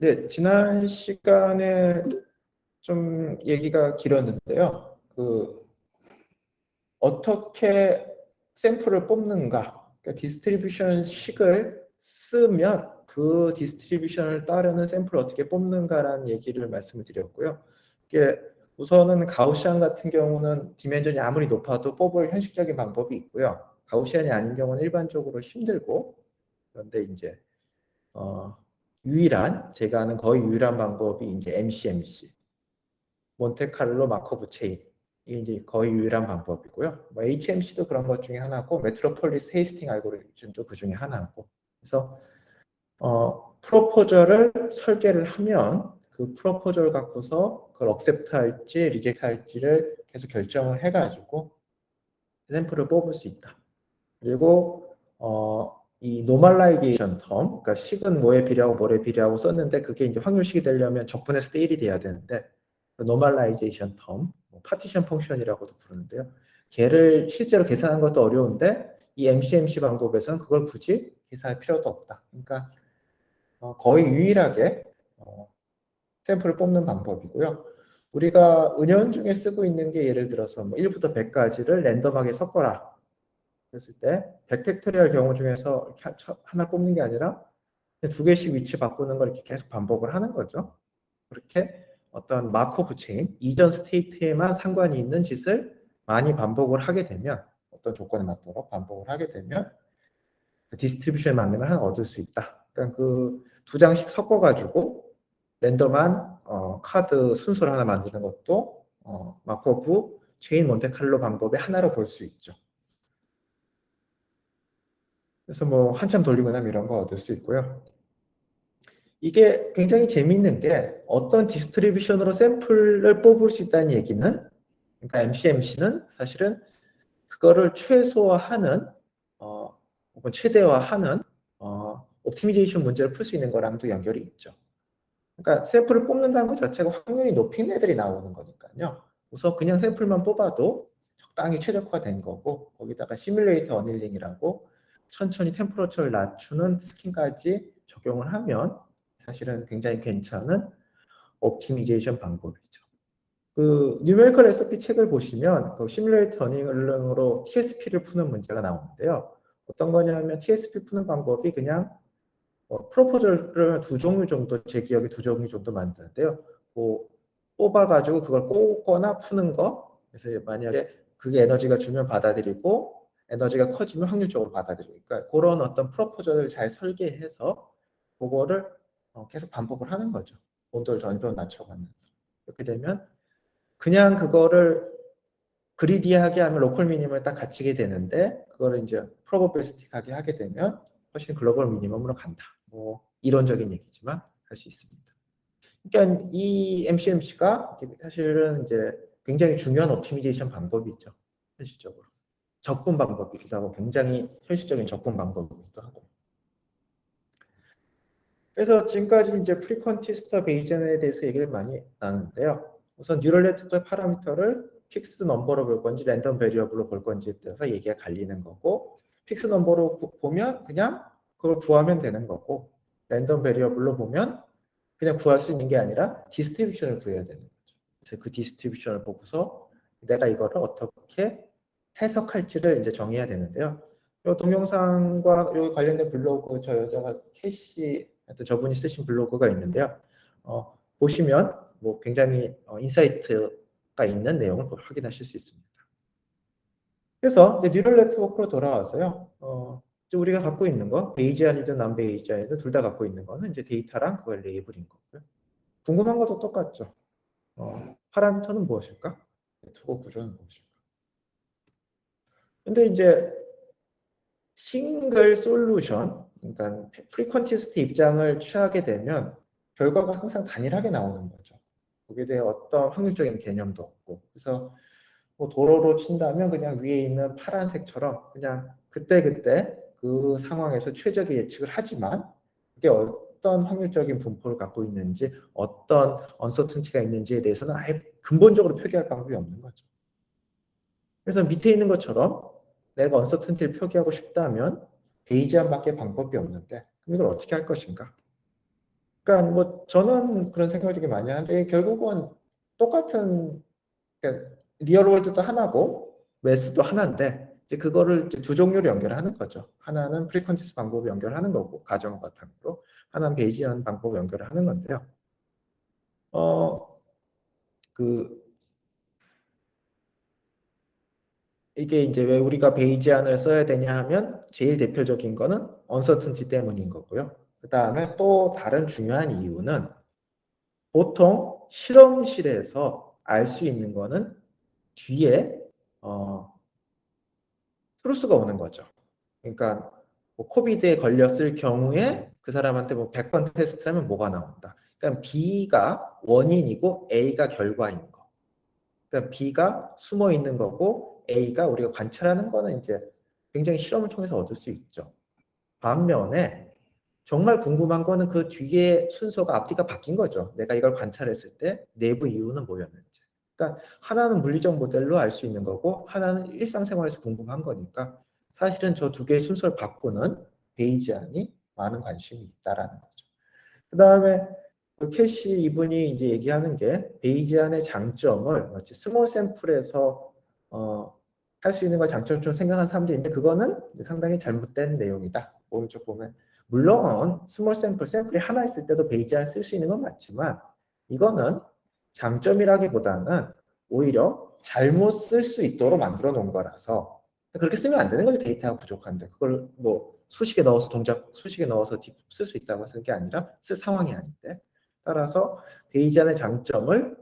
네, 지난 시간에 좀 얘기가 길었는데요. 어떻게 샘플을 뽑는가, 그러니까 디스트리뷰션 식을 쓰면 그 디스트리뷰션을 따르는 샘플을 어떻게 뽑는가라는 얘기를 말씀을 드렸고요. 이게 우선은 가우시안 같은 경우는 디멘전이 아무리 높아도 뽑을 현실적인 방법이 있고요. 가우시안이 아닌 경우는 일반적으로 힘들고, 그런데 이제 제가 아는 거의 유일한 방법이 이제 MCMC, 몬테칼로 마코브 체인. 이게 이제 거의 유일한 방법이고요. 뭐 HMC도 그런 것 중에 하나고, 메트로폴리스 헤이스팅 알고리즘도 그 중에 하나고. 그래서 프로포저를 설계를 하면 그 프로포저를 갖고서 그걸 억셉트 할지 리젝트 할지를 계속 결정을 해가지고 샘플을 뽑을 수 있다. 그리고 이 노멀라이제이션 텀, 그러니까 식은 뭐에 비례하고 뭐에 비례하고 썼는데 그게 이제 확률식이 되려면 적분해서 대 1이 돼야 되는데 노멀라이제이션 텀, 파티션 펑션이라고도 부르는데요. 걔를 실제로 계산하는 것도 어려운데 이 MCMC 방법에서는 그걸 굳이 계산할 필요도 없다. 그러니까 거의 유일하게 샘플을 뽑는 방법이고요. 우리가 은연중에 쓰고 있는 게 예를 들어서 뭐 1부터 100까지를 랜덤하게 섞어라. 그랬을 때 100팩토리얼 경우 중에서 하나 뽑는 게 아니라 두 개씩 위치 바꾸는 걸 이렇게 계속 반복을 하는 거죠. 그렇게 어떤 마코브 체인, 이전 스테이트에만 상관이 있는 짓을 많이 반복을 하게 되면, 어떤 조건에 맞도록 반복을 하게 되면 디스트리뷰션에 맞는 걸 하나 얻을 수 있다. 그러니까 그 두 장씩 섞어가지고 랜덤한 카드 순서를 하나 만드는 것도 마코브 체인 몬테칼로 방법의 하나로 볼 수 있죠. 그래서 뭐 한참 돌리고 나면 이런 거 얻을 수 있고요. 이게 굉장히 재미있는 게 어떤 디스트리뷰션으로 샘플을 뽑을 수 있다는 얘기는, 그러니까 MCMC는 사실은 그거를 최소화하는 혹은 최대화하는 옵티미제이션 문제를 풀 수 있는 거랑도 연결이 있죠. 그러니까 샘플을 뽑는다는 것 자체가 확률이 높인 애들이 나오는 거니까요. 우선 그냥 샘플만 뽑아도 적당히 최적화된 거고, 거기다가 시뮬레이터 어닐링이라고 천천히 템퍼러처를 낮추는 스킨까지 적용을 하면 사실은 굉장히 괜찮은 옵티미제이션 방법이죠. 그 뉴메리컬 SOP 책을 보시면 그 시뮬레이터 어닐링으로 TSP를 푸는 문제가 나오는데요. 어떤 거냐면 TSP 푸는 방법이 그냥 프로포저를 두 종류 정도, 제 기억에 두 종류 정도 만드는데요. 뭐 뽑아가지고 그걸 뽑거나 푸는 거. 그래서 만약에 그게 에너지가 주면 받아들이고 에너지가 커지면 확률적으로 받아들이고. 그러니까 그런 어떤 프로포저를 잘 설계해서 그거를 계속 반복을 하는 거죠. 온도를 점점 낮춰가면서. 이렇게 되면 그냥 그거를 그리디하게 하면 로컬 미니멈을 딱 갖추게 되는데, 그거를 이제 프로버빌스틱하게 하게 되면 훨씬 글로벌 미니멈으로 간다. 뭐 이론적인 얘기지만 할 수 있습니다. 그러니까 이 MCMC가 사실은 이제 굉장히 중요한 옵티미제이션 방법이죠. 현실적으로. 적분 방법이기도 하고 굉장히 현실적인 적분 방법이기도 하고. 그래서 지금까지 이제 프리퀀티스트 베이전에 대해서 얘기를 많이 나눴는데요. 우선 뉴럴 네트워크의 파라미터를 픽스 넘버로 볼 건지 랜덤 베리어블로 볼 건지에 대해서 얘기가 갈리는 거고, 픽스 넘버로 보면 그냥 그걸 구하면 되는 거고, 랜덤 베리어블로 보면 그냥 구할 수 있는 게 아니라 디스트리뷰션을 구해야 되는 거죠. 그래서 그 디스트리뷰션을 보고서 내가 이거를 어떻게 해석할지를 이제 정해야 되는데요. 이 동영상과 여기 관련된 블로그, 저 여자가 캐시, 저분이 쓰신 블로그가 있는데요. 보시면 뭐 굉장히 인사이트가 있는 내용을 확인하실 수 있습니다. 그래서 이제 뉴럴 네트워크로 돌아와서요. 우리가 갖고 있는 거, 베이지안이든 난베이지안이든 둘 다 갖고 있는 거는 이제 데이터랑 그걸 레이블인 거고요. 궁금한 것도 똑같죠. 파라미터는 무엇일까? 네트워크 구조는 무엇일까? 근데 이제 싱글 솔루션, 그러니까 프리퀀티스트 입장을 취하게 되면 결과가 항상 단일하게 나오는 거죠. 거기에 대해 어떤 확률적인 개념도 없고. 그래서 뭐 도로로 친다면 그냥 위에 있는 파란색처럼 그냥 그때그때 그 상황에서 최적의 예측을 하지만 그게 어떤 확률적인 분포를 갖고 있는지, 어떤 언서튼티가 있는지에 대해서는 아예 근본적으로 표기할 방법이 없는 거죠. 그래서 밑에 있는 것처럼 내가 언서튼티를 표기하고 싶다면 베이지안밖에 방법이 없는데 그럼 이걸 어떻게 할 것인가? 그러니까 뭐 저는 그런 생각을 되게 많이 하는데 결국은 똑같은 그러니까 리얼월드도 하나고 매스도 하나인데 이제 그거를 이제 두 종류로 연결하는 거죠. 하나는 프리퀀티스 방법을 연결하는 거고 가정 바탕으로 하나는 베이지안 방법을 연결하는 건데요. 그 이게 이제 왜 우리가 베이지안을 써야 되냐 하면 제일 대표적인 거는 언서튼티 때문인 거고요. 그 다음에 또 다른 중요한 이유는 보통 실험실에서 알 수 있는 거는 뒤에 트루스가 오는 거죠. 그러니까 뭐 코비드에 걸렸을 경우에 그 사람한테 뭐 100번 테스트하면 뭐가 나온다. 그러니까 B가 원인이고 A가 결과인 거. 그러니까 B가 숨어 있는 거고 A가 우리가 관찰하는 거는 이제 굉장히 실험을 통해서 얻을 수 있죠. 반면에 정말 궁금한 거는 그 뒤에 순서가 앞뒤가 바뀐 거죠. 내가 이걸 관찰했을 때 내부 이유는 뭐였는지. 그러니까 하나는 물리적 모델로 알 수 있는 거고 하나는 일상생활에서 궁금한 거니까 사실은 저 두 개의 순서를 바꾸는 베이지안이 많은 관심이 있다라는 거죠. 그 다음에 그 캐시 이분이 이제 얘기하는 게 베이지안의 장점을 마치 스몰 샘플에서 할 수 있는 걸 장점처럼 생각하는 사람들이 있는데 그거는 상당히 잘못된 내용이다. 오른쪽 보면 물론 스몰 샘플이 하나 있을 때도 베이지안 쓸 수 있는 건 맞지만 이거는 장점이라기보다는 오히려 잘못 쓸 수 있도록 만들어 놓은 거라서 그렇게 쓰면 안 되는 거죠. 데이터가 부족한데 그걸 뭐 수식에 넣어서 수식에 넣어서 쓸 수 있다고 쓰는 게 아니라 쓸 상황이 아닌데 따라서 베이지안의 장점을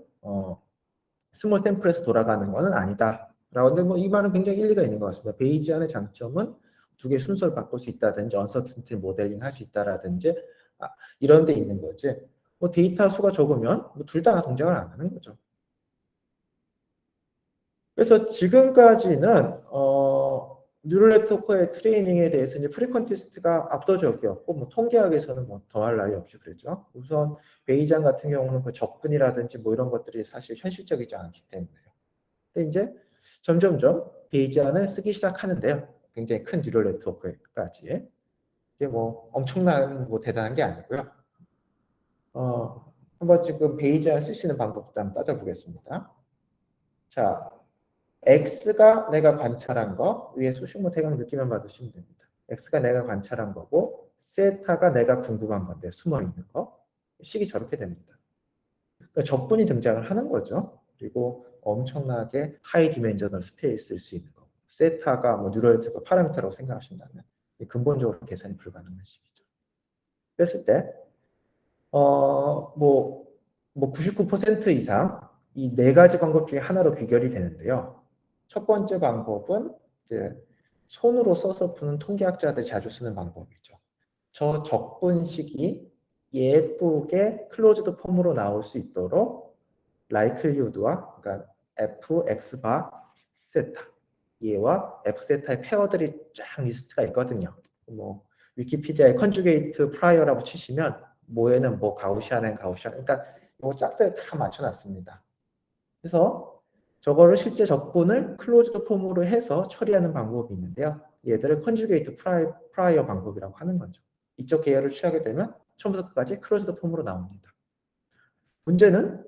스몰 샘플에서 돌아가는 것은 아니다. 라고 근데 뭐 이 말은 굉장히 일리가 있는 것 같습니다. 베이지안의 장점은 두 개 순서를 바꿀 수 있다든지 언서튼티 모델링 할 수 있다라든지 이런 데 있는 거지. 뭐 데이터 수가 적으면 뭐 둘 다 동작을 안 하는 거죠. 그래서 지금까지는 뉴럴 네트워크의 트레이닝에 대해서 이제 프리퀀티스트가 압도적이었고 뭐 통계학에서는 뭐 더할 나위 없이 그랬죠. 우선 베이지안 같은 경우는 그 적분이라든지 뭐 이런 것들이 사실 현실적이지 않기 때문에요. 근데 이제 점점점 베이지안을 쓰기 시작하는데요. 굉장히 큰 뉴럴 네트워크까지. 이게 뭐 엄청난 뭐 대단한 게 아니고요. 한번 지금 베이지안 쓰시는 방법부터 한번 따져보겠습니다. 자, X가 내가 관찰한 거 위에 수식모 태강 느낌만 받으시면 됩니다. X가 내가 관찰한 거고 세타가 내가 궁금한 건데 숨어 있는 거 식이 저렇게 됩니다. 그러니까 적분이 등장을 하는 거죠. 그리고 엄청나게 하이 디멘저널 스페이스일 수 있는 거. 세타가 뭐 뉴럴네트워크 파라미터라고 생각하신다면 근본적으로 계산이 불가능한 식이죠. 그랬을 때 뭐 99% 이상 이 네 가지 방법 중에 하나로 귀결이 되는데요. 첫 번째 방법은 이제 손으로 써서 푸는 통계학자들이 자주 쓰는 방법이죠. 저 적분식이 예쁘게 클로즈드 폼으로 나올 수 있도록 라이클리우드와 그러니까 f, x 바, 세타 얘와 f 세타의 페어들이 쫙 리스트가 있거든요. 뭐 위키피디아에 컨주게이트 프라이어라고 치시면 뭐에는 뭐 가우시안엔 가우시안 그러니까 뭐 짝들 다 맞춰놨습니다. 그래서 저거를 실제 적분을 클로즈드 폼으로 해서 처리하는 방법이 있는데요. 얘들을 컨주게이트 프라이어 방법이라고 하는 거죠. 이쪽 계열을 취하게 되면 처음부터 끝까지 클로즈드 폼으로 나옵니다. 문제는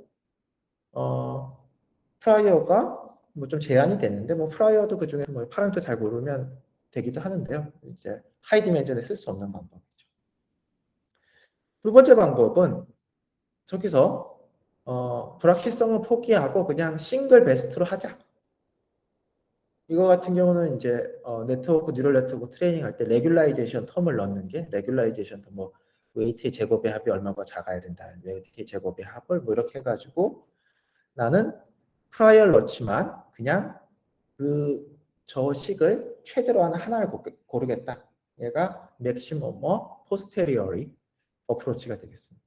프라이어가 뭐 좀 제한이 됐는데 뭐 프라이어도 그 중에서 뭐 파라미터 잘 모르면 되기도 하는데요. 이제 하이 디멘전에 쓸 수 없는 방법이죠. 두 번째 방법은 저기서 불확실성을 포기하고 그냥 싱글 베스트로 하자. 이거 같은 경우는 이제 네트워크 뉴럴 네트워크 트레이닝 할 때 레귤라이제이션 텀을 넣는 게 레귤라이제이션 텀 뭐 웨이트의 제곱의 합이 얼마가 작아야 된다. 웨이트의 제곱의 합을 뭐 이렇게 해가지고 나는 프라이얼 넣지만 그냥 저 식을 최대로 하나를 고르겠다. 얘가 맥시멈 포스테리어리 어프로치가 되겠습니다.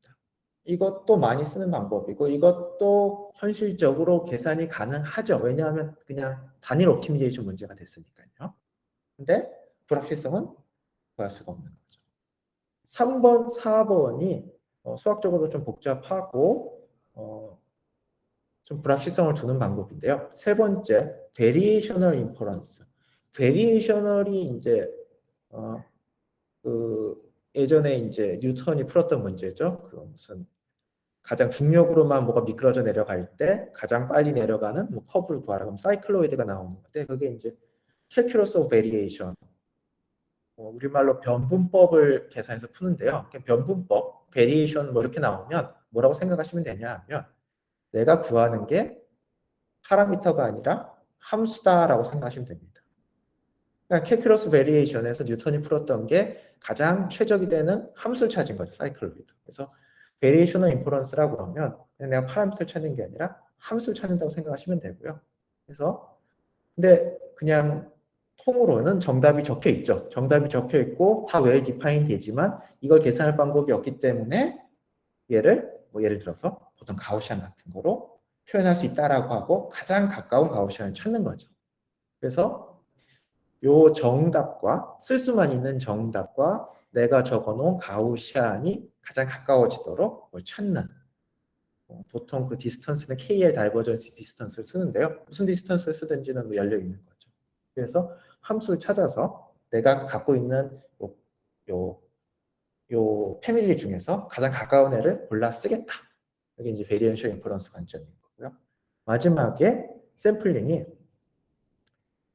이것도 많이 쓰는 방법이고 이것도 현실적으로 계산이 가능하죠. 왜냐하면 그냥 단일 옵티미제이션 문제가 됐으니까요. 근데 불확실성은 구할 수가 없는 거죠. 3번, 4번이 수학적으로 좀 복잡하고 좀 불확실성을 두는 방법인데요. 세 번째, 베리에이셔널 인퍼런스. 베리에이셔널이 이제 예전에 이제 뉴턴이 풀었던 문제죠. 그 무슨 가장 중력으로만 뭐가 미끄러져 내려갈 때 가장 빨리 내려가는 뭐 커브를 구하라. 그럼 사이클로이드가 나오는 건데 그게 이제 calculus of variation. 우리말로 변분법을 계산해서 푸는데요. 변분법, variation 뭐 이렇게 나오면 뭐라고 생각하시면 되냐 하면 내가 구하는 게 파라미터가 아니라 함수다라고 생각하시면 됩니다. 그러니까 calculus variation에서 뉴턴이 풀었던 게 가장 최적이 되는 함수를 찾은 거죠. 사이클로이드. 그래서 variational inference라고 그러면 그냥 내가 파라미터를 찾는 게 아니라 함수를 찾는다고 생각하시면 되고요. 그래서 근데 그냥 통으로는 정답이 적혀 있죠. 정답이 적혀 있고 다 well defined 되지만 이걸 계산할 방법이 없기 때문에 예를 들어서 보통 가우시안 같은 거로 표현할 수 있다라고 하고 가장 가까운 가우시안을 찾는 거죠. 그래서 요 정답과 쓸 수만 있는 정답과 내가 적어놓은 가우시안이 가장 가까워지도록 뭘 찾는 보통 그 디스턴스는 KL 다이버전시 디스턴스를 쓰는데요. 무슨 디스턴스를 쓰든지는 뭐 열려 있는 거죠. 그래서 함수를 찾아서 내가 갖고 있는 요, 요 패밀리 중에서 가장 가까운 애를 골라 쓰겠다. 이게 이제 베리언셜 인퍼런스 관점인 거고요. 마지막에 샘플링이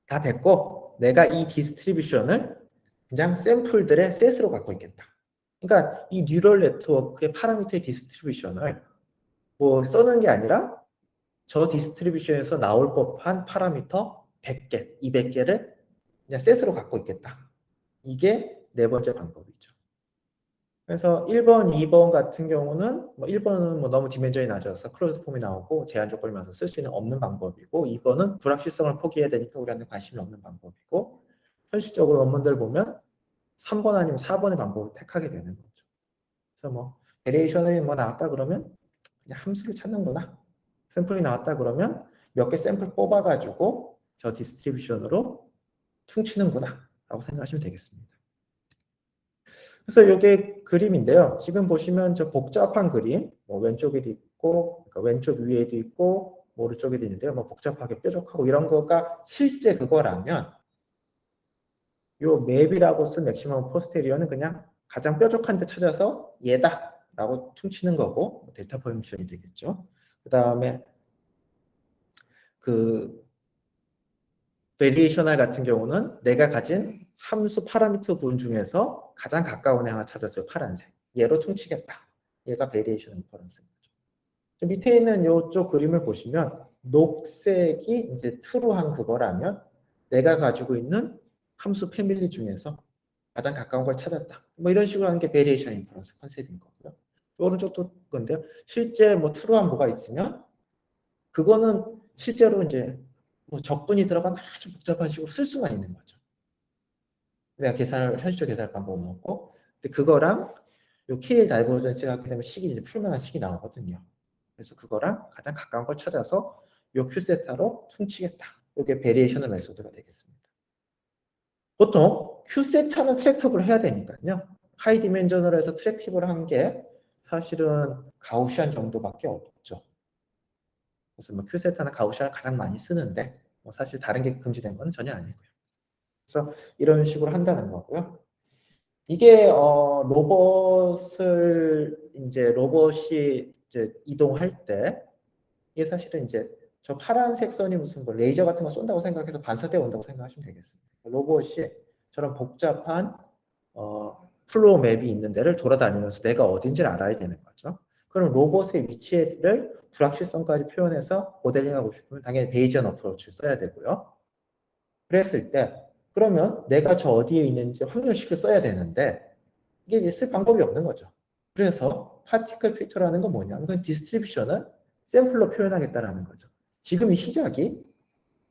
다 됐고 내가 이 디스트리뷰션을 그냥 샘플들의 셋으로 갖고 있겠다. 그러니까 이 뉴럴 네트워크의 파라미터의 디스트리뷰션을 뭐 써는 게 아니라 저 디스트리뷰션에서 나올 법한 파라미터 100개, 200개를 그냥 셋으로 갖고 있겠다. 이게 네 번째 방법이죠. 그래서 1번, 2번 같은 경우는 뭐 1번은 뭐 너무 디멘전이 낮아서 클로즈 폼이 나오고 제한 조건이 많아서 쓸 수 있는 없는 방법이고 2번은 불확실성을 포기해야 되니까 우리한테 관심이 없는 방법이고 현실적으로 논문들 보면 3번 아니면 4번의 방법을 택하게 되는 거죠. 그래서 뭐 베리에이션이 뭐 나왔다 그러면 그냥 함수를 찾는구나. 샘플이 나왔다 그러면 몇 개 샘플 뽑아가지고 저 디스트리뷰션으로 퉁치는구나 라고 생각하시면 되겠습니다. 그래서 이게 그림인데요. 지금 보시면 저 복잡한 그림, 뭐 왼쪽에도 있고, 그러니까 왼쪽 위에도 있고, 뭐 오른쪽에도 있는데요. 뭐 복잡하게 뾰족하고 이런 거가 실제 그거라면 요 맵이라고 쓴 맥시멈 포스테리어는 그냥 가장 뾰족한 데 찾아서 얘다 라고 퉁치는 거고 데이터 포인션이 되겠죠. 그 다음에 그 베리에이셔널 같은 경우는 내가 가진 함수 파라미터 분 중에서 가장 가까운 애 하나 찾았어요. 파란색. 얘로 퉁치겠다. 얘가 베리에이션 인퍼런스인 거죠. 밑에 있는 이쪽 그림을 보시면 녹색이 이제 true한 그거라면 내가 가지고 있는 함수 패밀리 중에서 가장 가까운 걸 찾았다. 뭐 이런 식으로 하는 게 베리에이션 인퍼런스 컨셉인 거고요. 오른쪽도 건데요. 실제 뭐 true한 뭐가 있으면 그거는 실제로 이제 뭐 적분이 들어간 아주 복잡한 식으로 쓸 수만 있는 거죠. 내가 현실적 계산할 방법은 없고, 근데 그거랑 요 KL 다이버전시가 하게 되면 식이 이제 풀만한 식이 나오거든요. 그래서 그거랑 가장 가까운 걸 찾아서 요 Q세타로 퉁치겠다. 이게 베리에이셔널 메소드가 되겠습니다. 보통 Q세타는 트랙터블을 해야 되니까요. 하이 디멘전널에서 트랙티블을 한 게 사실은 가우시안 정도밖에 없죠. 그래서 뭐 Q세타는 가우시안을 가장 많이 쓰는데 뭐 사실 다른 게 금지된 건 전혀 아니고요. 그래서 이런 식으로 한다는 거고요. 이게 로봇이 이제 이동할 때 이게 사실은 이제 저 파란색 선이 무슨 뭐 레이저 같은 거 쏜다고 생각해서 반사돼 온다고 생각하시면 되겠습니다. 로봇이 저런 복잡한 플로우 맵이 있는 데를 돌아다니면서 내가 어딘지를 알아야 되는 거죠. 그럼 로봇의 위치를 불확실성까지 표현해서 모델링하고 싶으면 당연히 베이지언 어프로치를 써야 되고요. 그랬을 때 그러면 내가 저 어디에 있는지 확률식을 써야 되는데 이게 이제 쓸 방법이 없는 거죠. 그래서 파티클 필터라는 건 뭐냐면 그 디스트리뷰션을 샘플로 표현하겠다라는 거죠. 지금 이 시작이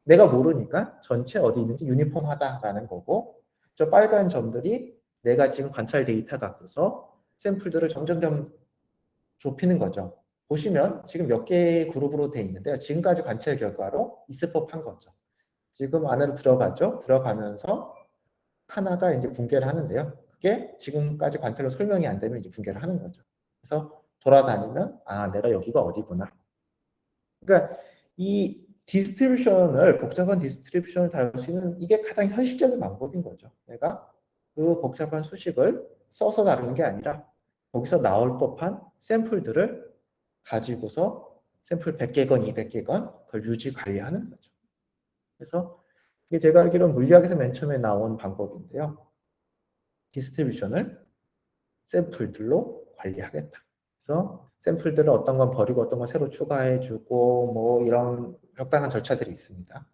내가 모르니까 전체 어디 있는지 유니폼하다라는 거고 저 빨간 점들이 내가 지금 관찰 데이터 갖고서 샘플들을 점점점 좁히는 거죠. 보시면 지금 몇 개의 그룹으로 되어 있는데요. 지금까지 관찰 결과로 있을 법한 거죠. 지금 안으로 들어가죠. 들어가면서 하나가 이제 붕괴를 하는데요. 그게 지금까지 관찰로 설명이 안 되면 이제 붕괴를 하는 거죠. 그래서 돌아다니면 아 내가 여기가 어디구나. 그러니까 이 복잡한 디스트리뷰션을 다룰 수 있는 이게 가장 현실적인 방법인 거죠. 내가 그 복잡한 수식을 써서 다루는 게 아니라 거기서 나올 법한 샘플들을 가지고서 샘플 100개건 200개건 그걸 유지 관리하는 거죠. 그래서 이게 제가 알기로는 물리학에서 맨 처음에 나온 방법인데요. 디스트리뷰션을 샘플들로 관리하겠다. 그래서 샘플들을 어떤 건 버리고 어떤 건 새로 추가해주고 뭐 이런 적당한 절차들이 있습니다.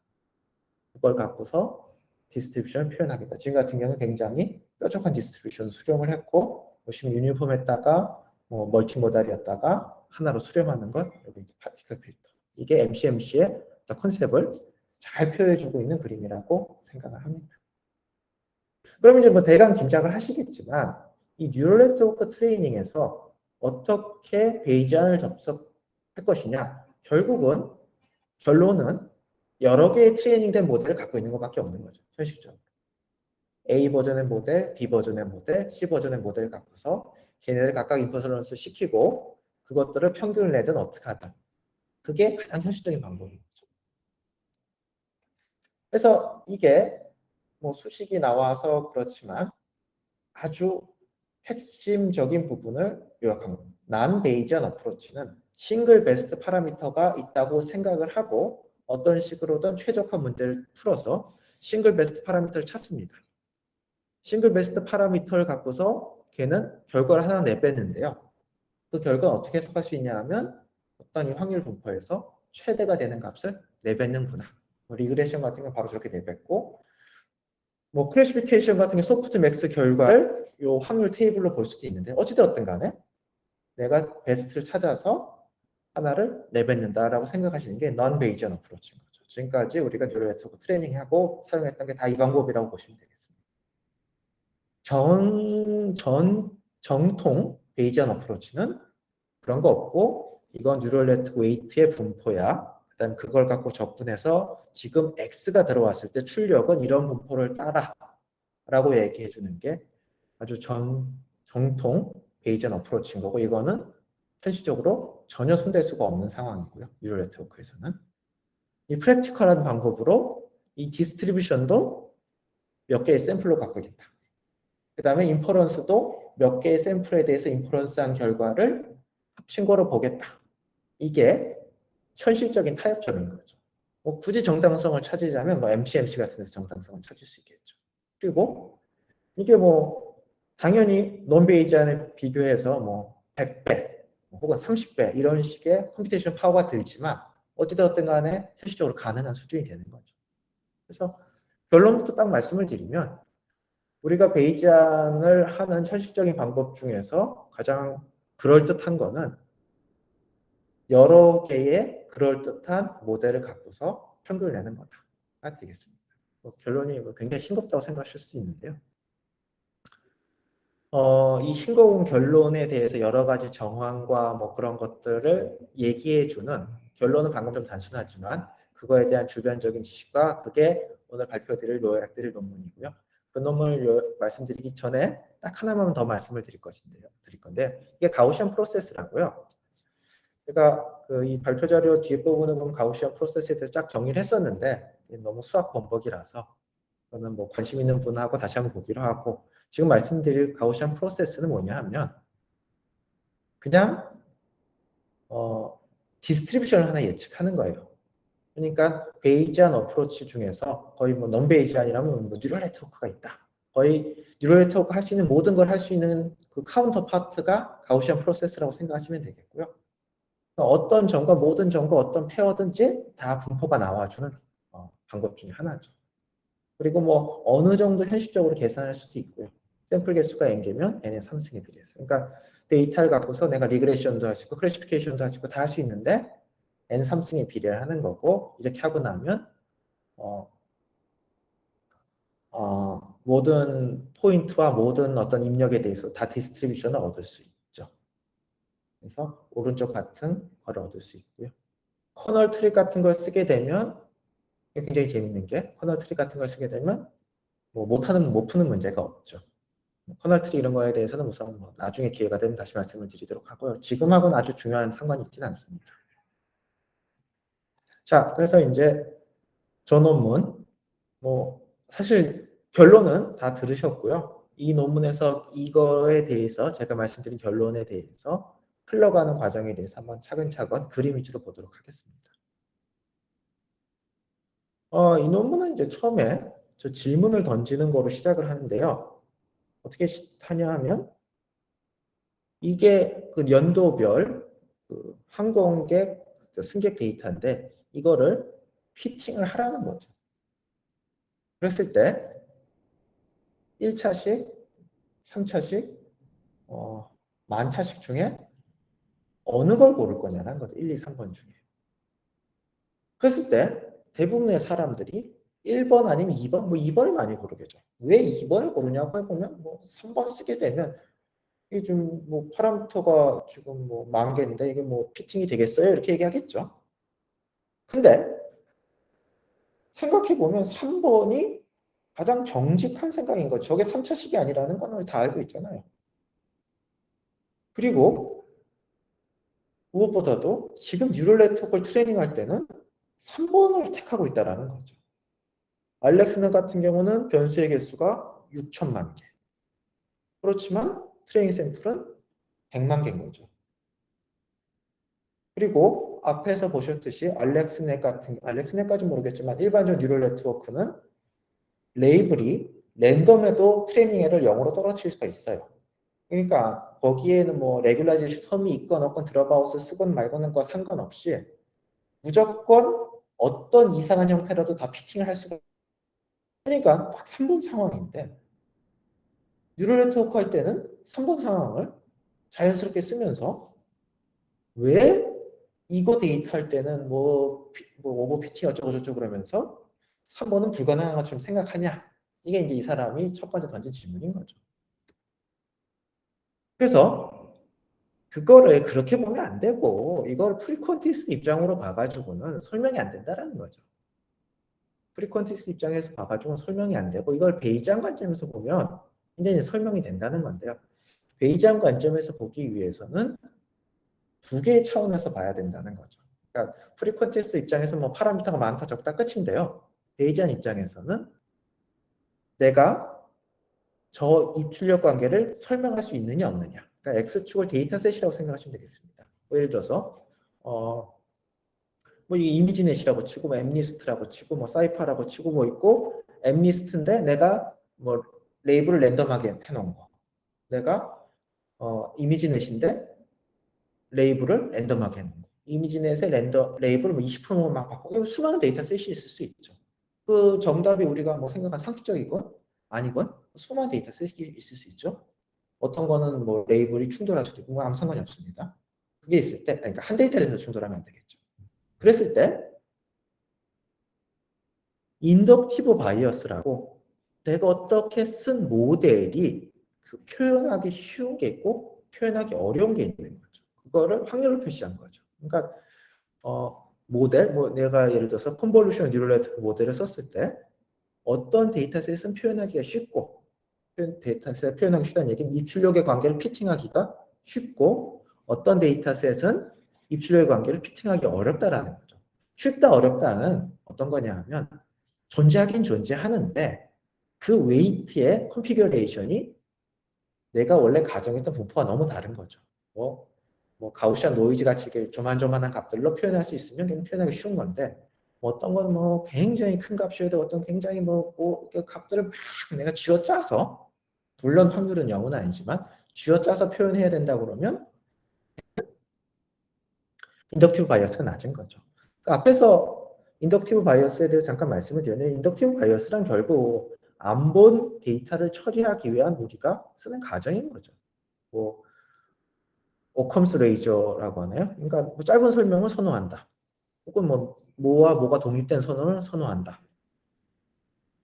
그걸 갖고서 디스트리뷰션을 표현하겠다. 지금 같은 경우는 굉장히 뾰족한 디스트리뷰션 수렴을 했고 열심히 유니폼했다가 뭐 멀티모달이었다가 하나로 수렴하는 건 여기 이제 파티클 필터. 이게 MCMC의 컨셉을 잘 표현해주고 있는 그림이라고 생각을 합니다. 그럼 이제 뭐 대강 짐작을 하시겠지만 이 뉴럴 네트워크 트레이닝에서 어떻게 베이지안을 접속할 것이냐 결국은 결론은 여러 개의 트레이닝된 모델을 갖고 있는 것밖에 없는 거죠. 현실적으로. A 버전의 모델, B 버전의 모델, C 버전의 모델을 갖고서 걔네들 각각 인퍼런스 시키고 그것들을 평균을 내든 어떻게 하든 그게 가장 현실적인 방법인 거죠. 그래서 이게 뭐 수식이 나와서 그렇지만 아주 핵심적인 부분을 요약한 겁니다. 난 베이지안 어프로치는 싱글 베스트 파라미터가 있다고 생각을 하고 어떤 식으로든 최적화 문제를 풀어서 싱글 베스트 파라미터를 찾습니다. 싱글 베스트 파라미터를 갖고서 걔는 결과를 하나 내뺐는데요. 그 결과는 어떻게 해석할 수 있냐 하면 어떤 이 확률 분포에서 최대가 되는 값을 내뱉는구나. 뭐 리그레션 같은 건 바로 저렇게 내뱉고 뭐 클래시피케이션 같은 게 소프트 맥스 결과를 요 확률 테이블로 볼 수도 있는데 어찌되었든 간에 내가 베스트를 찾아서 하나를 내뱉는다라고 생각하시는 게 non Bayesian 어프로치인 거죠. 지금까지 우리가 뉴럴 네트워크 트레이닝하고 사용했던 게 다 이 방법이라고 보시면 되겠습니다. 정통 베이지안 어프로치는 그런 거 없고 이건 뉴럴 네트워크 웨이트의 분포야. 그다음 그걸 갖고 접근해서 지금 X가 들어왔을 때 출력은 이런 분포를 따라 라고 얘기해 주는 게 아주 정통 베이지안 어프로치인 거고 이거는 현실적으로 전혀 손댈 수가 없는 상황이고요. 뉴럴 네트워크에서는. 이 프랙티컬한 방법으로 이 디스트리뷰션도 몇 개의 샘플로 바꾸겠다. 그 다음에 인퍼런스도 몇 개의 샘플에 대해서 인퍼런스한 결과를 합친 거로 보겠다. 이게 현실적인 타협점인 거죠. 뭐 굳이 정당성을 찾으자면 뭐 MCMC 같은 데서 정당성을 찾을 수 있겠죠. 그리고 이게 뭐 당연히 논베이지안에 비교해서 뭐 100배 혹은 30배 이런 식의 컴퓨테이션 파워가 들지만 어찌되었든 간에 현실적으로 가능한 수준이 되는 거죠. 그래서 결론부터 딱 말씀을 드리면 우리가 베이지안을 하는 현실적인 방법 중에서 가장 그럴듯한 거는 여러 개의 그럴듯한 모델을 갖고서 평균을 내는 거다가 되겠습니다. 결론이 굉장히 싱겁다고 생각하실 수도 있는데요. 이 싱거운 결론에 대해서 여러 가지 정황과 뭐 그런 것들을 얘기해주는 결론은 방금 좀 단순하지만 그거에 대한 주변적인 지식과 그게 오늘 발표드릴 요약드릴 논문이고요. 그 논문을 말씀드리기 전에 딱 하나만 더 말씀을 드릴 건데 이게 가우시안 프로세스라고요. 제가 이 발표 자료 뒤에 부분을 보면 가우시안 프로세스에 대해서 쫙 정리를 했었는데 너무 수학 범벅이라서 저는 뭐 관심 있는 분하고 다시 한번 보기로 하고 지금 말씀드릴 가우시안 프로세스는 뭐냐 하면 그냥 디스트리뷰션을 하나 예측하는 거예요. 그러니까 베이지안 어프로치 중에서 거의 뭐 non-베이지안이라면 뭐 뉴럴 네트워크가 있다. 거의 뉴럴 네트워크 할 수 있는 모든 걸 할 수 있는 그 카운터 파트가 가우시안 프로세스라고 생각하시면 되겠고요. 어떤 점과 모든 점과 어떤 페어든지 다 분포가 나와주는 방법 중에 하나죠. 그리고 뭐 어느 정도 현실적으로 계산할 수도 있고요. 샘플 개수가 n개면 n의 3승에 비례해서. 그러니까 데이터를 갖고서 내가 리그레션도 할 수 있고 클래시피케이션도 할 수 있고 다 할 수 있는데 n 3승에 비례를 하는 거고 이렇게 하고 나면 모든 포인트와 모든 어떤 입력에 대해서 다 디스트리뷰션을 얻을 수 있죠. 그래서 오른쪽 같은 걸 얻을 수 있고요. 커널 트리 같은 걸 쓰게 되면 굉장히 재밌는 게 커널 트리 같은 걸 쓰게 되면 뭐 못 푸는 문제가 없죠. 커널 트리 이런 거에 대해서는 우선 뭐 나중에 기회가 되면 다시 말씀을 드리도록 하고요. 지금하고는 아주 중요한 상관이 있지는 않습니다. 자, 그래서 이제 저 논문 뭐 사실 결론은 다 들으셨고요. 이 논문에서 이거에 대해서 제가 말씀드린 결론에 대해서 흘러가는 과정에 대해서 한번 차근차근 그림 위주로 보도록 하겠습니다. 이 논문은 이제 처음에 저 질문을 던지는 거로 시작을 하는데요. 어떻게 하냐 하면 이게 그 연도별 그 항공객 승객 데이터인데 이거를 피팅을 하라는 거죠. 그랬을 때 1차씩, 3차씩, 만차씩 중에 어느 걸 고를 거냐는 거죠. 1, 2, 3번 중에. 그랬을 때 대부분의 사람들이 1번 아니면 2번, 뭐 2번을 많이 고르겠죠. 왜 2번을 고르냐고 해보면 뭐 3번 쓰게 되면 이게 좀 뭐 파라미터가 지금 뭐 10,000개인데 이게 뭐 피팅이 되겠어요? 이렇게 얘기하겠죠. 근데 생각해보면 3번이 가장 정직한 생각인 거죠. 저게 3차식이 아니라는 건 우리 다 알고 있잖아요. 그리고 무엇보다도 지금 뉴럴 네트워크를 트레이닝할 때는 3번을 택하고 있다는 거죠. 알렉스는 같은 경우는 변수의 개수가 6천만 개. 그렇지만 트레이닝 샘플은 100만 개인 거죠. 그리고 앞에서 보셨듯이 알렉스넷까지 모르겠지만 일반적 뉴럴 네트워크는 레이블이 랜덤에도 트레이닝 에러를 0으로 떨어뜨릴 수가 있어요. 그러니까 거기에는 뭐 레귤라이제이션 텀이 있건 없건 드롭아웃을 쓰건 말고는 거 상관없이 무조건 어떤 이상한 형태라도 다 피팅을 할 수가 있어요. 그러니까 막 3번 상황인데 뉴럴 네트워크 할 때는 3번 상황을 자연스럽게 쓰면서 왜 이거 데이트 할 때는 뭐 오버 피팅 어쩌고 저쩌고 그러면서 3번은 불가능한 것처럼 생각하냐? 이게 이제 이 사람이 첫 번째 던진 질문인 거죠. 그래서 그거를 그렇게 보면 안 되고 이걸 프리퀀티스 입장으로 봐가지고는 설명이 안 된다라는 거죠. 프리퀀티스 입장에서 봐가지고는 설명이 안 되고 이걸 베이지안 관점에서 보면 이제 설명이 된다는 건데요. 베이지안 관점에서 보기 위해서는 두 개의 차원에서 봐야 된다는 거죠. 그러니까 프리퀀티스 입장에서 뭐 파라미터가 많다 적다 끝인데요. 베이지안 입장에서는 내가 저 입출력 관계를 설명할 수 있느냐 없느냐. 그러니까 X축을 데이터셋이라고 생각하시면 되겠습니다. 예를 들어서 뭐 이미지넷이라고 치고 뭐 엠리스트라고 치고 뭐 사이파라고 치고 뭐 있고 엠리스트인데 내가 뭐 레이블을 랜덤하게 해놓은 거. 내가 이미지넷인데 레이블을 랜덤하게 해놓은 거. 이미지넷의 레이블을 뭐 20%만 바꾸고 수많은 데이터셋이 있을 수 있죠. 그 정답이 우리가 뭐 생각한 상식적이건 아니건 수많은 데이터셋이 있을 수 있죠. 어떤 거는 뭐 레이블이 충돌할 수도 있고 아무 상관이 없습니다. 그게 있을 때, 그러니까 한 데이터에서 충돌하면 안 되겠죠. 그랬을 때 인덕티브 바이어스라고 내가 어떻게 쓴 모델이 그 표현하기 쉬운 게 있고 표현하기 어려운 게 있는 거죠. 그거를 확률로 표시한 거죠. 그러니까 모델, 뭐 내가 예를 들어서 컨볼루션 뉴럴 네트워크 모델을 썼을 때 어떤 데이터셋은 표현하기가 쉽고 데이터셋 표현하기 쉽다는 얘기는 입출력의 관계를 피팅하기가 쉽고 어떤 데이터셋은 입출력의 관계를 피팅하기 어렵다라는 거죠. 쉽다 어렵다는 어떤 거냐 하면 존재하긴 존재하는데 그 웨이트의 컨피규레이션이 내가 원래 가정했던 분포와 너무 다른 거죠. 뭐 가우시안 노이즈 같이 조만조만한 값들로 표현할 수 있으면 표현하기 쉬운 건데 어떤 건 뭐 굉장히 큰 값이어야 되고 어떤 굉장히 그 값들을 막 내가 쥐어짜서 물론 확률은 0은 아니지만 쥐어짜서 표현해야 된다 그러면 인덕티브 바이어스가 낮은 거죠. 그러니까 앞에서 인덕티브 바이어스에 대해서 잠깐 말씀을 드렸는데 인덕티브 바이어스란 결국 안 본 데이터를 처리하기 위한 우리가 쓰는 가정인 거죠. 뭐 오컴스 레이저라고 하나요? 그러니까 뭐 짧은 설명을 선호한다. 혹은 뭐와 뭐가 독립된 선언을 선호한다.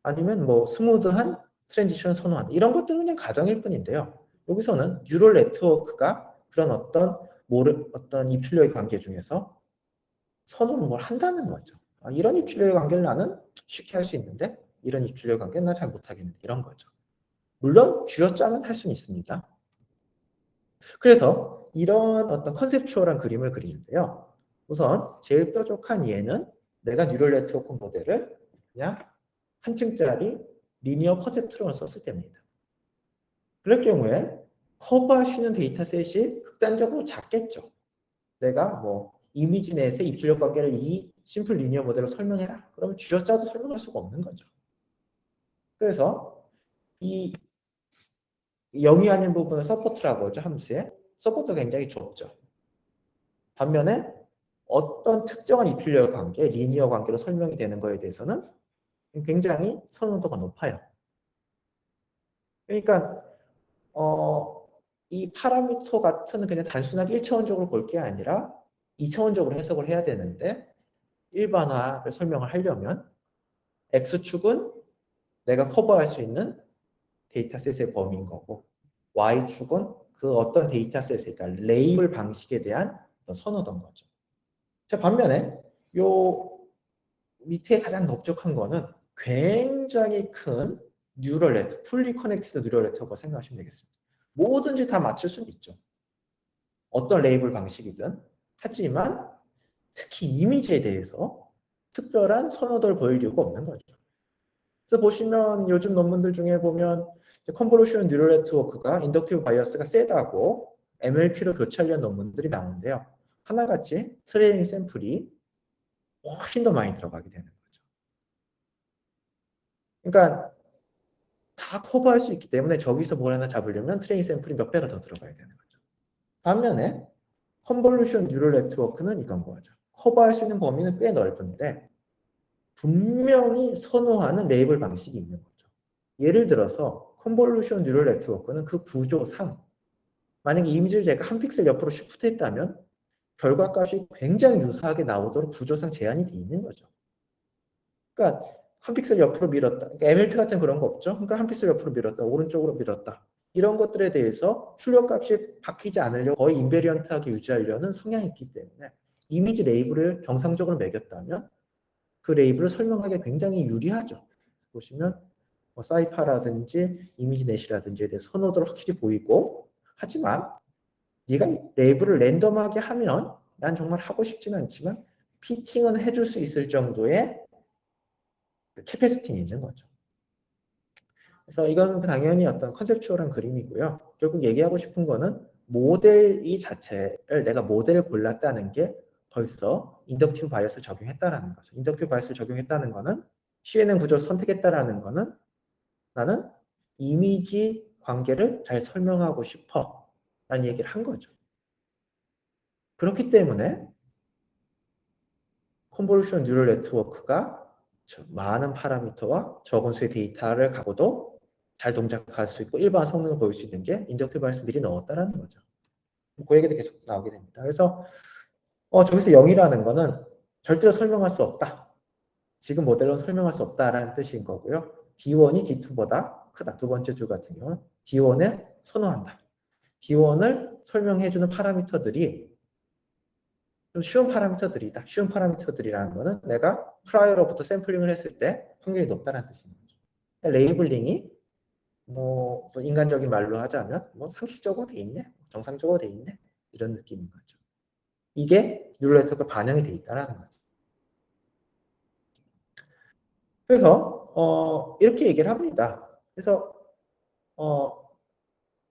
아니면 뭐 스무드한 트랜지션을 선호한다. 이런 것들은 그냥 가정일 뿐인데요. 여기서는 뉴럴 네트워크가 그런 어떤 입출력의 관계 중에서 선호는 뭘 한다는 거죠. 이런 입출력의 관계를 나는 쉽게 할 수 있는데 이런 입출력의 관계는 나 잘 못하겠는데 이런 거죠. 물론 쥐어짜면 할 수는 있습니다. 그래서 이런 어떤 컨셉추얼한 그림을 그리는데요. 우선 제일 뾰족한 예는 내가 뉴럴 네트워크 모델을 그냥 한 층짜리 리니어 퍼셉트론을 썼을 때입니다. 그럴 경우에 커버할 수 있는 데이터셋이 극단적으로 작겠죠. 내가 뭐 이미지 넷의 입출력 관계를 이 심플 리니어 모델로 설명해라. 그러면 쥐어짜도 설명할 수가 없는 거죠. 그래서 이 영위 아닌 부분을 서포트라고 하죠. 함수에. 서포트가 굉장히 좁죠. 반면에 어떤 특정한 입출력 관계, 리니어 관계로 설명이 되는 거에 대해서는 굉장히 선호도가 높아요. 그러니까 이 파라미터 같은 그냥 단순하게 1차원적으로 볼 게 아니라 2차원적으로 해석을 해야 되는데 일반화를 설명을 하려면 X축은 내가 커버할 수 있는 데이터셋의 범위인 거고 Y축은 그 어떤 데이터셋의 그러니까 레이블 방식에 대한 어떤 선호도인 거죠. 자, 반면에 요 밑에 가장 넓적한 거는 굉장히 큰 뉴럴 네트워크, 풀리 커넥티드 뉴럴 네트워크라고 생각하시면 되겠습니다. 뭐든지 다 맞출 수는 있죠. 어떤 레이블 방식이든. 하지만 특히 이미지에 대해서 특별한 선호도를 보일 이유가 없는 거죠. 그래서 보시면 요즘 논문들 중에 보면 컨볼루션 뉴럴 네트워크가 인덕티브 바이어스가 세다고 MLP로 교차하려는 논문들이 나오는데요. 하나같이 트레이닝 샘플이 훨씬 더 많이 들어가게 되는 거죠. 그러니까 다 커버할 수 있기 때문에 저기서 뭘 하나 잡으려면 트레이닝 샘플이 몇 배가 더 들어가야 되는 거죠. 반면에 컨볼루션 뉴럴 네트워크는 이건 거죠. 커버할 수 있는 범위는 꽤 넓은데 분명히 선호하는 레이블 방식이 있는 거죠. 예를 들어서 컨볼루션 뉴럴 네트워크는 그 구조상 만약에 이미지를 제가 한 픽셀 옆으로 시프트 했다면 결과값이 굉장히 유사하게 나오도록 구조상 제한이 돼 있는 거죠. 그러니까 한 픽셀 옆으로 밀었다. 그러니까 MLP 같은 그런 거 없죠. 그러니까 한 픽셀 옆으로 밀었다. 오른쪽으로 밀었다. 이런 것들에 대해서 출력값이 바뀌지 않으려고 거의 인베리언트하게 유지하려는 성향이 있기 때문에 이미지 레이블을 정상적으로 매겼다면 그 레이블을 설명하기 굉장히 유리하죠. 보시면 뭐 사이파라든지 이미지넷이라든지에 대해 선호도를 확실히 보이고 하지만 네가 레이블을 랜덤하게 하면 난 정말 하고 싶지는 않지만 피팅은 해줄 수 있을 정도의 캐패시티는 있는 거죠. 그래서 이건 당연히 어떤 컨셉추얼한 그림이고요. 결국 얘기하고 싶은 거는 모델 이 자체를 내가 모델을 골랐다는 게 벌써 인덕티브 바이어스 적용했다라는 거죠. 인덕티브 바이어스 적용했다는 거는 CNN 구조를 선택했다라는 거는 나는 이미지 관계를 잘 설명하고 싶어 라는 얘기를 한 거죠. 그렇기 때문에 컨볼루션 뉴럴 네트워크가 많은 파라미터와 적은 수의 데이터를 갖고도 잘 동작할 수 있고 일반 성능을 보일 수 있는 게 인덕티브 바이어스 미리 넣었다라는 거죠. 그 얘기도 계속 나오게 됩니다. 그래서 저기서 0이라는 거는 절대로 설명할 수 없다. 지금 모델로는 설명할 수 없다라는 뜻인 거고요. D1이 D2보다 크다. 두 번째 줄 같은 경우는 D1을 선호한다. D1을 설명해주는 파라미터들이 좀 쉬운 파라미터들이다. 쉬운 파라미터들이라는 거는 내가 프라이어로부터 샘플링을 했을 때 확률이 높다는 뜻인 거죠. 레이블링이 뭐 인간적인 말로 하자면 뭐 상식적으로 돼 있네, 정상적으로 돼 있네 이런 느낌인 거죠. 이게 뉴럴 네트워크가 반영이 돼 있다라는 거죠. 그래서 이렇게 얘기를 합니다. 그래서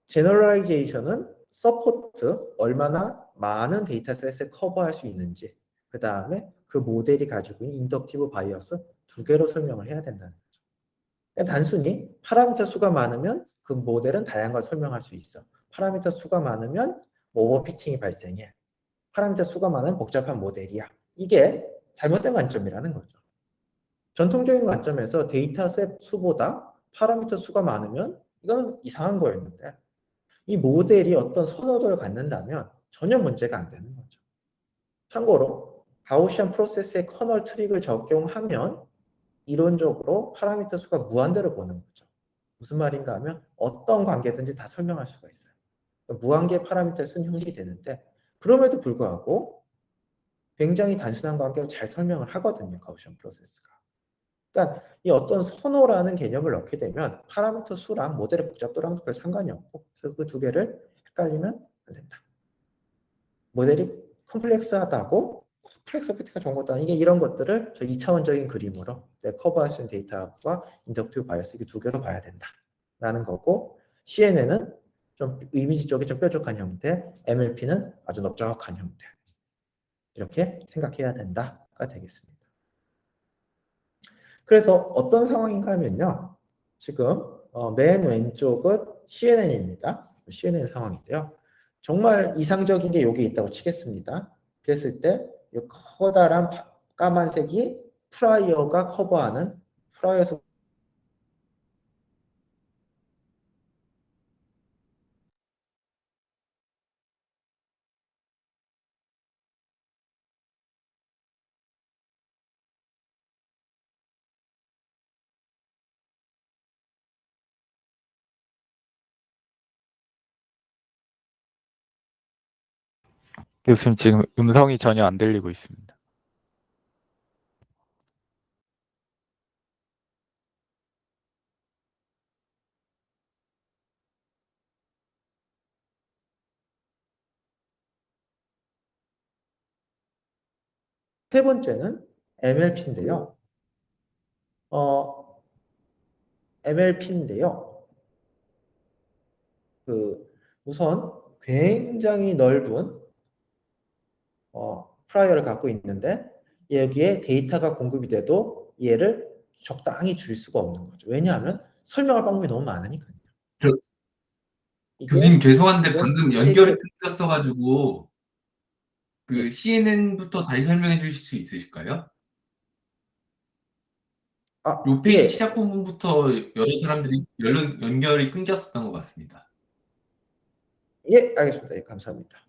제너럴라이제이션은 서포트 얼마나 많은 데이터셋을 커버할 수 있는지 그 다음에 그 모델이 가지고 있는 인덕티브 바이어스 두 개로 설명을 해야 된다는 거죠. 그러니까 단순히 파라미터 수가 많으면 그 모델은 다양한 걸 설명할 수 있어. 파라미터 수가 많으면 뭐 오버피팅이 발생해. 파라미터 수가 많은 복잡한 모델이야. 이게 잘못된 관점이라는 거죠. 전통적인 관점에서 데이터셋 수보다 파라미터 수가 많으면 이건 이상한 거였는데 이 모델이 어떤 선호도를 갖는다면 전혀 문제가 안 되는 거죠. 참고로 가우시안 프로세스의 커널 트릭을 적용하면 이론적으로 파라미터 수가 무한대로 보는 거죠. 무슨 말인가 하면 어떤 관계든지 다 설명할 수가 있어요. 그러니까 무한계 파라미터를 쓴 형식이 되는데 그럼에도 불구하고 굉장히 단순한 관계를 잘 설명을 하거든요. 가우시안 프로세스가. 그러니까 이 어떤 선호라는 개념을 넣게 되면 파라미터 수랑 모델의 복잡도랑 별 상관이 없고 그래서 그 두 개를 헷갈리면 안 된다. 모델이 컴플렉스하다고 플렉서비티가 좋은 것도 아니게 이런 것들을 저 2차원적인 그림으로 커버할 수 있는 데이터와 인덕티브 바이어스 두 개로 봐야 된다라는 거고 CNN은 좀 이미지 쪽이 좀 뾰족한 형태, MLP는 아주 넓적한 형태. 이렇게 생각해야 된다가 되겠습니다. 그래서 어떤 상황인가 하면요. 지금 맨 왼쪽은 CNN입니다. CNN 상황인데요. 정말 이상적인 게 여기 있다고 치겠습니다. 그랬을 때 이 커다란 까만색이 프라이어가 커버하는 프라이어에서 교수님 지금 음성이 전혀 안 들리고 있습니다. 세 번째는 MLP인데요. MLP인데요. 우선 굉장히 넓은 프라이어를 갖고 있는데 여기에 데이터가 공급이 돼도 얘를 적당히 줄일 수가 없는 거죠. 왜냐하면 설명할 방법이 너무 많으니까요. 교수님 이게 죄송한데 지금 방금 연결이 끊겼어가지고 예. CNN부터 다시 설명해 주실 수 있으실까요? 요 페이지 예. 시작 부분부터 여러 사람들이 연결이 끊겼었던 것 같습니다. 예, 알겠습니다. 예, 감사합니다.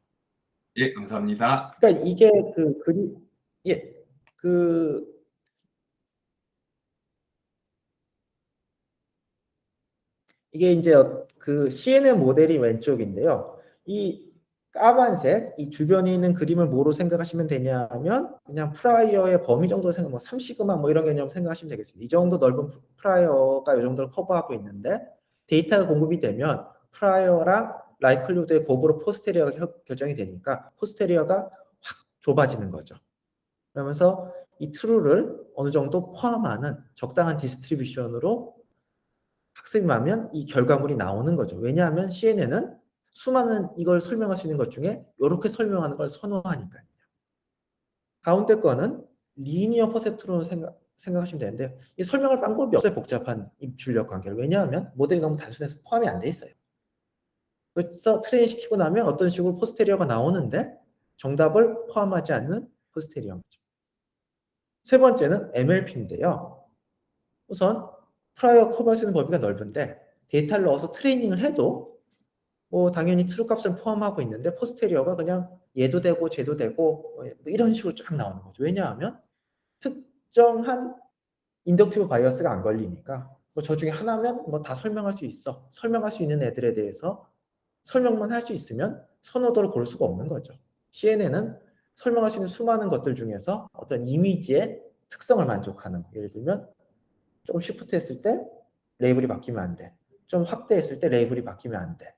예, 감사합니다. 그러니까 이게 예, 이게 이제 CNN 모델이 왼쪽인데요. 이 까만색, 이 주변에 있는 그림을 뭐로 생각하시면 되냐면 그냥 프라이어의 범위 정도 생각, 뭐 3시그마 뭐 이런 개념 생각하시면 되겠습니다. 이 정도 넓은 프라이어가 이 정도를 커버하고 있는데 데이터가 공급이 되면 프라이어랑 라이클리후드의 곱으로 포스테리어가 결정이 되니까 포스테리어가 확 좁아지는 거죠. 그러면서 이 트루를 어느 정도 포함하는 적당한 디스트리뷰션으로 학습이 하면 이 결과물이 나오는 거죠. 왜냐하면 CNN은 수많은 이걸 설명할 수 있는 것 중에 이렇게 설명하는 걸 선호하니까요. 가운데 거는 리니어 퍼셉트로 생각하시면 되는데 이 설명할 방법이 없어요. 복잡한 입출력 관계를. 왜냐하면 모델이 너무 단순해서 포함이 안 돼 있어요. 그래서 트레인 시키고 나면 어떤 식으로 포스테리어가 나오는데 정답을 포함하지 않는 포스테리어죠. 세 번째는 MLP인데요. 우선 프라이어 커버할 수 있는 범위가 넓은데 데이터를 넣어서 트레이닝을 해도 뭐 당연히 트루 값을 포함하고 있는데 포스테리어가 그냥 얘도 되고 쟤도 되고 뭐 이런 식으로 쫙 나오는 거죠. 왜냐하면 특정한 인덕티브 바이어스가 안 걸리니까 뭐 저 중에 하나면 뭐 다 설명할 수 있어. 설명할 수 있는 애들에 대해서 설명만 할 수 있으면 선호도를 고를 수가 없는 거죠. CNN은 설명할 수 있는 수많은 것들 중에서 어떤 이미지의 특성을 만족하는 거. 예를 들면 좀 시프트 했을 때 레이블이 바뀌면 안 돼. 좀 확대했을 때 레이블이 바뀌면 안 돼.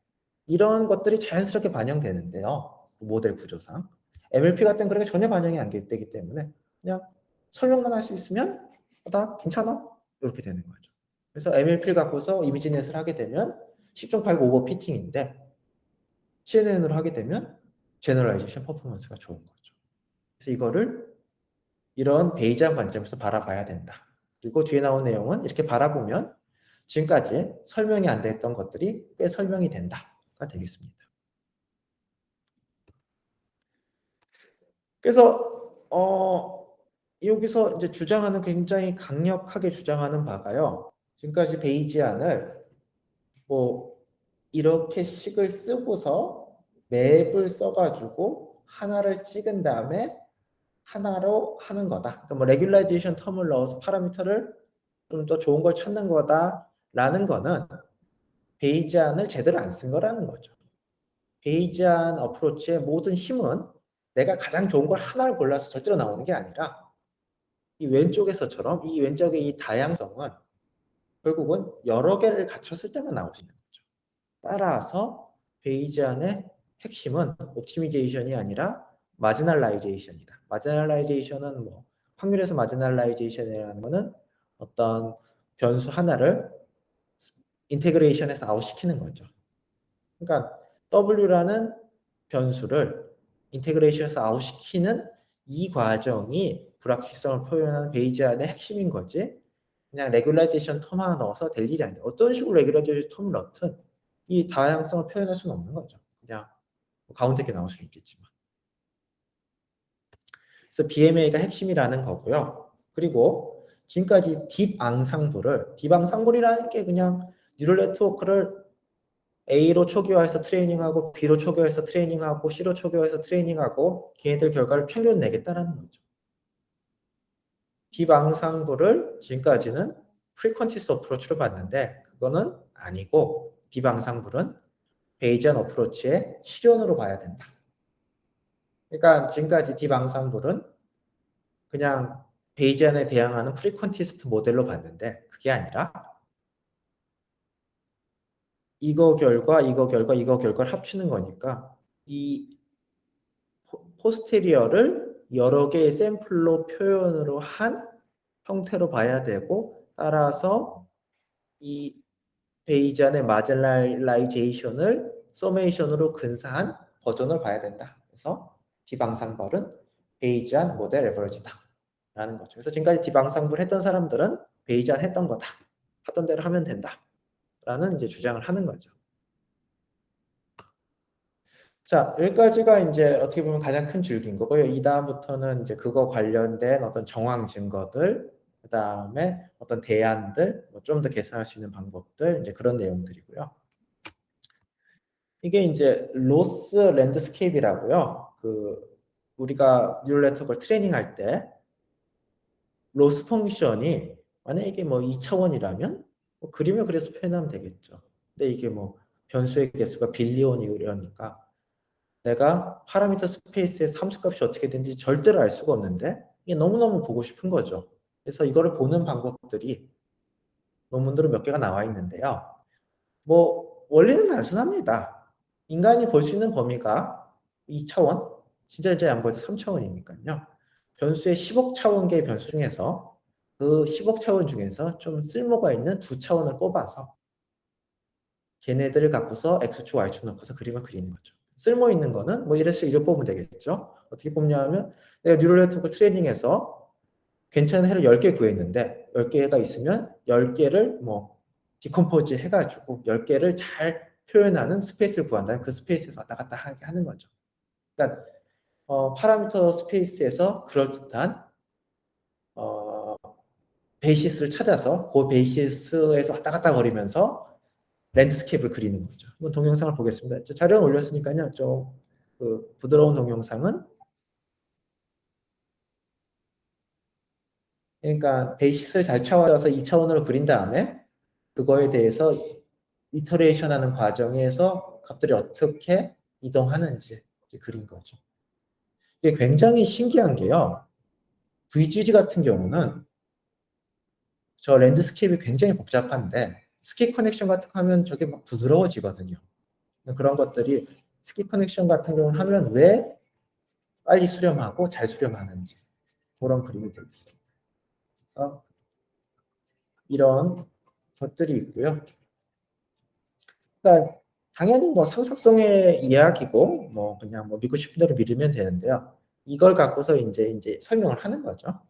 이런 것들이 자연스럽게 반영되는데요. 모델 구조상. MLP 같은 그런 게 전혀 반영이 안 되기 때문에 그냥 설명만 할 수 있으면 나 괜찮아? 이렇게 되는 거죠. 그래서 MLP를 갖고서 이미지넷을 하게 되면 10.8 오버 피팅인데 CNN으로 하게 되면 제너럴라이제이션 퍼포먼스가 좋은 거죠. 그래서 이거를 이런 베이지한 관점에서 바라봐야 된다. 그리고 뒤에 나온 내용은 이렇게 바라보면 지금까지 설명이 안 됐던 것들이 꽤 설명이 된다가 되겠습니다. 그래서 여기서 이제 주장하는 굉장히 강력하게 주장하는 바가요. 지금까지 베이지안을 뭐 이렇게 식을 쓰고서 맵을 써가지고 하나를 찍은 다음에 하나로 하는 거다. 그러니까 뭐 레귤라이제이션 텀을 넣어서 파라미터를 좀 더 좋은 걸 찾는 거다라는 거는 베이지안을 제대로 안 쓴 거라는 거죠. 베이지안 어프로치의 모든 힘은 내가 가장 좋은 걸 하나를 골라서 절대로 나오는 게 아니라 이 왼쪽에서처럼 이 왼쪽의 이 다양성은 결국은 여러 개를 갖췄을 때만 나올 수 있는 거죠. 따라서 베이지안의 핵심은 옵티미제이션이 아니라 마지널라이제이션이다. 마지널라이제이션은 뭐 확률에서 마지널라이제이션이라는 거는 어떤 변수 하나를 인테그레이션에서 아웃시키는 거죠. 그러니까 W라는 변수를 인테그레이션에서 아웃시키는 이 과정이 불확실성을 표현하는 베이지안의 핵심인 거지. 그냥 레귤라이제이션 텀 하나 넣어서 될 일이 아닌데 어떤 식으로 레귤라이제이션 텀을 넣든 이 다양성을 표현할 수는 없는 거죠. 그냥 가운데 게 나올 수는 있겠지만. 그래서 BMA가 핵심이라는 거고요. 그리고 지금까지 딥 앙상블이라는 게 그냥 뉴럴 네트워크를 A로 초기화해서 트레이닝하고 B로 초기화해서 트레이닝하고 C로 초기화해서 트레이닝하고 걔네들 결과를 평균 내겠다라는 거죠. 딥 앙상블을 지금까지는 프리퀀티스 어프로치로 봤는데 그거는 아니고 딥 앙상블은 베이지안 어프로치의 실현으로 봐야 된다. 그러니까 지금까지 딥 앙상블은 그냥 베이지안에 대항하는 프리퀀티스트 모델로 봤는데 그게 아니라 이거 결과, 이거 결과, 이거 결과를 합치는 거니까 이 포스테리어를 여러 개의 샘플로 표현으로 한 형태로 봐야 되고 따라서 이 베이지안의 마젤라이제이션을 서메이션으로 근사한 버전을 봐야 된다. 그래서 디방상벌은 베이지안 모델 에버리지다 라는 거죠. 그래서 지금까지 디방상벌 했던 사람들은 베이지안 했던 거다. 하던 대로 하면 된다. 라는 이제 주장을 하는 거죠. 자, 여기까지가 이제 어떻게 보면 가장 큰 줄기인 거고요. 이 다음부터는 이제 그거 관련된 어떤 정황 증거들, 그 다음에 어떤 대안들, 좀 더 계산할 수 있는 방법들, 이제 그런 내용들이고요. 이게 이제 로스 랜드스케이프라고요. 우리가 뉴럴 네트워크를 트레이닝할 때 로스 펑션이 만약에 이게 뭐 2차원이라면 그림을 그래서 표현하면 되겠죠. 근데 이게 뭐 변수의 개수가 빌리온이려니까 내가 파라미터 스페이스의 함수값이 어떻게 되는지 절대로 알 수가 없는데 이게 너무너무 보고 싶은 거죠. 그래서 이거를 보는 방법들이 논문들은 몇 개가 나와 있는데요. 뭐 원리는 단순합니다. 인간이 볼 수 있는 범위가 2차원, 진짜 안 보여도 3차원이니까요. 변수의 10억 차원 개의 변수 중에서 그 10억 차원 중에서 좀 쓸모가 있는 2차원을 뽑아서 걔네들을 갖고서 X축, Y축 넣고서 그림을 그리는 거죠. 쓸모 있는 거는 뭐 이래서 이렇게 뽑으면 되겠죠. 어떻게 뽑냐 하면 내가 뉴럴 네트워크 트레이닝해서 괜찮은 해를 10개 구했는데 10개가 있으면 10개를 뭐 디컴포즈 해가지고 10개를 잘 표현하는 스페이스를 구한다면 그 스페이스에서 왔다 갔다 하게 하는 거죠. 그러니까 파라미터 스페이스에서 그럴듯한 베이시스를 찾아서 그 베이시스에서 왔다 갔다 거리면서 랜드스케이프를 그리는 거죠. 한번 동영상을 보겠습니다. 자료를 올렸으니까요. 그 부드러운 동영상은 그러니까 베이시스를 잘 찾아서 2차원으로 그린 다음에 그거에 대해서 이터레이션 하는 과정에서 값들이 어떻게 이동하는지 그린 거죠. 이게 굉장히 신기한 게요. VGG 같은 경우는 저 랜드스케이프이 굉장히 복잡한데 스키 커넥션 같은 거 하면 저게 막 부드러워지거든요. 그런 것들이 스키 커넥션 같은 경우는 하면 왜 빨리 수렴하고 잘 수렴하는지 그런 그림이 되어 있습니다. 그래서 이런 것들이 있고요. 그러니까 당연히 뭐 상상성의 이야기고 뭐 그냥 뭐 믿고 싶은 대로 믿으면 되는데요. 이걸 갖고서 이제 설명을 하는 거죠.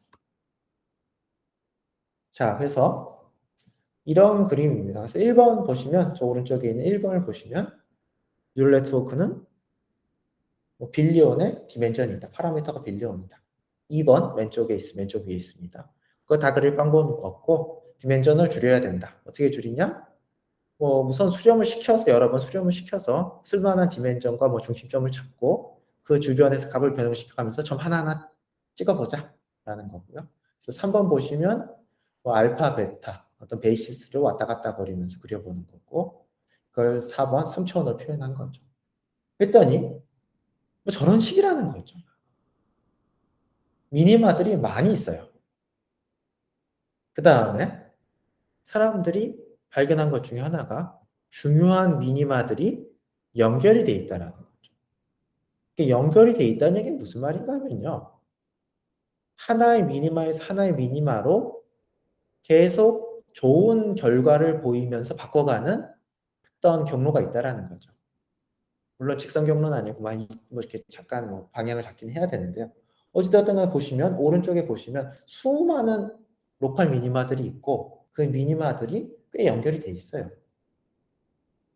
자, 그래서 이런 그림입니다. 그래서 1번 보시면 저 오른쪽에 있는 1번을 보시면 뉴럴 네트워크는 뭐 빌리온의 디멘전이 있다. 파라미터가 빌리온이다. 2번 왼쪽 위에 있습니다. 그거 다 그릴 방법은 없고 디멘전을 줄여야 된다. 어떻게 줄이냐? 뭐 우선 수렴을 시켜서 여러 번 수렴을 시켜서 쓸만한 디멘전과 뭐 중심점을 잡고 그 주변에서 값을 변형시켜가면서 점 하나하나 찍어보자 라는 거고요. 그래서 3번 보시면 뭐 알파, 베타 어떤 베이시스를 왔다 갔다 거리면서 그려보는 거고 그걸 4번 3차원으로 표현한 거죠. 그랬더니 뭐 저런 식이라는 거죠. 미니마들이 많이 있어요. 그 다음에 사람들이 발견한 것 중에 하나가 중요한 미니마들이 연결이 돼 있다는 거죠. 연결이 돼 있다는 얘기는 무슨 말인가 하면요. 하나의 미니마에서 하나의 미니마로 계속 좋은 결과를 보이면서 바꿔가는 어떤 경로가 있다는 거죠. 물론 직선 경로는 아니고 많이 뭐 이렇게 잠깐 뭐 방향을 잡긴 해야 되는데요. 어찌되었든 간에 보시면 오른쪽에 보시면 수많은 로컬 미니마들이 있고 그 미니마들이 꽤 연결이 돼 있어요.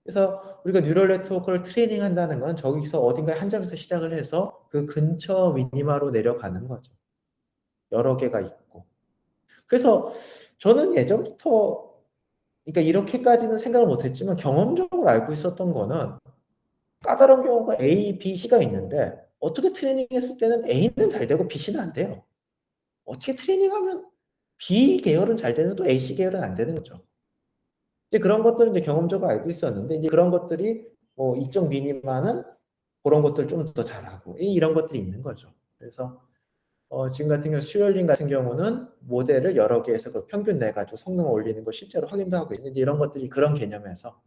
그래서 우리가 뉴럴 네트워크를 트레이닝 한다는 건 저기서 어딘가에 한 점에서 시작을 해서 그 근처 미니마로 내려가는 거죠. 여러 개가 있고. 그래서 저는 예전부터 그러니까 이렇게까지는 생각을 못했지만 경험적으로 알고 있었던 거는 까다로운 경우가 A, B, C가 있는데 어떻게 트레이닝했을 때는 A는 잘 되고 B, C는 안 돼요. 어떻게 트레이닝하면 B 계열은 잘 되는데 또 A, C 계열은 안 되는 거죠. 이제 그런 것들은 이제 경험적으로 알고 있었는데 이제 그런 것들이 뭐 이쪽 미니마는 그런 것들 좀 더 잘하고 이런 것들이 있는 거죠. 그래서 지금 같은 경우 슈얼링 같은 경우는 모델을 여러 개에서 그 평균 내 가지고 성능을 올리는 거 실제로 확인도 하고 있는데 이런 것들이 그런 개념에서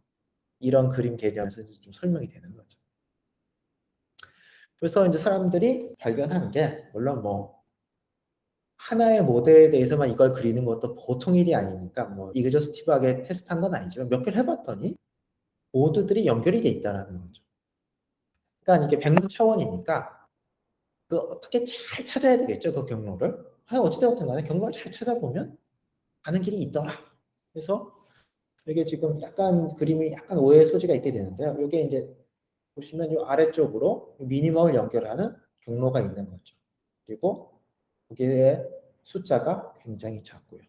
이런 그림 개념에서 좀 설명이 되는 거죠. 그래서 이제 사람들이 발견한 게 물론 뭐 하나의 모델에 대해서만 이걸 그리는 것도 보통 일이 아니니까 뭐 이그저스티브하게 테스트한 건 아니지만 몇 개를 해봤더니 모두들이 연결이 돼 있다는 거죠. 그러니까 이게 백문 차원이니까 그 어떻게 잘 찾아야 되겠죠, 그 경로를. 어찌되었든 간에 경로를 잘 찾아보면 가는 길이 있더라. 그래서 이게 지금 약간 그림이 약간 오해의 소지가 있게 되는데요. 이게 이제 보시면 이 아래쪽으로 미니멈을 연결하는 경로가 있는 거죠. 그리고 거기에 숫자가 굉장히 작고요.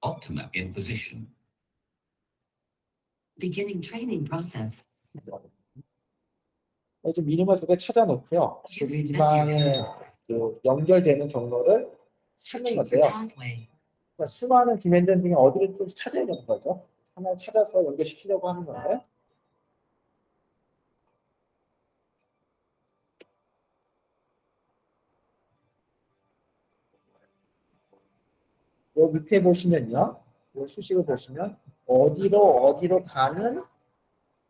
Optima in position. Beginning training process. 이제 미니멈 두 개 찾아놓고요. 그 미니멈에 그 연결되는 경로를 찾는 Searching for 건데요. pathway. 그러니까 수많은 디멘전 중에 어디를 좀 찾아야 되는 거죠. 하나를 찾아서 연결시키려고 하는 건데 요 밑에 보시면요. 요 수식을 보시면 어디로 가는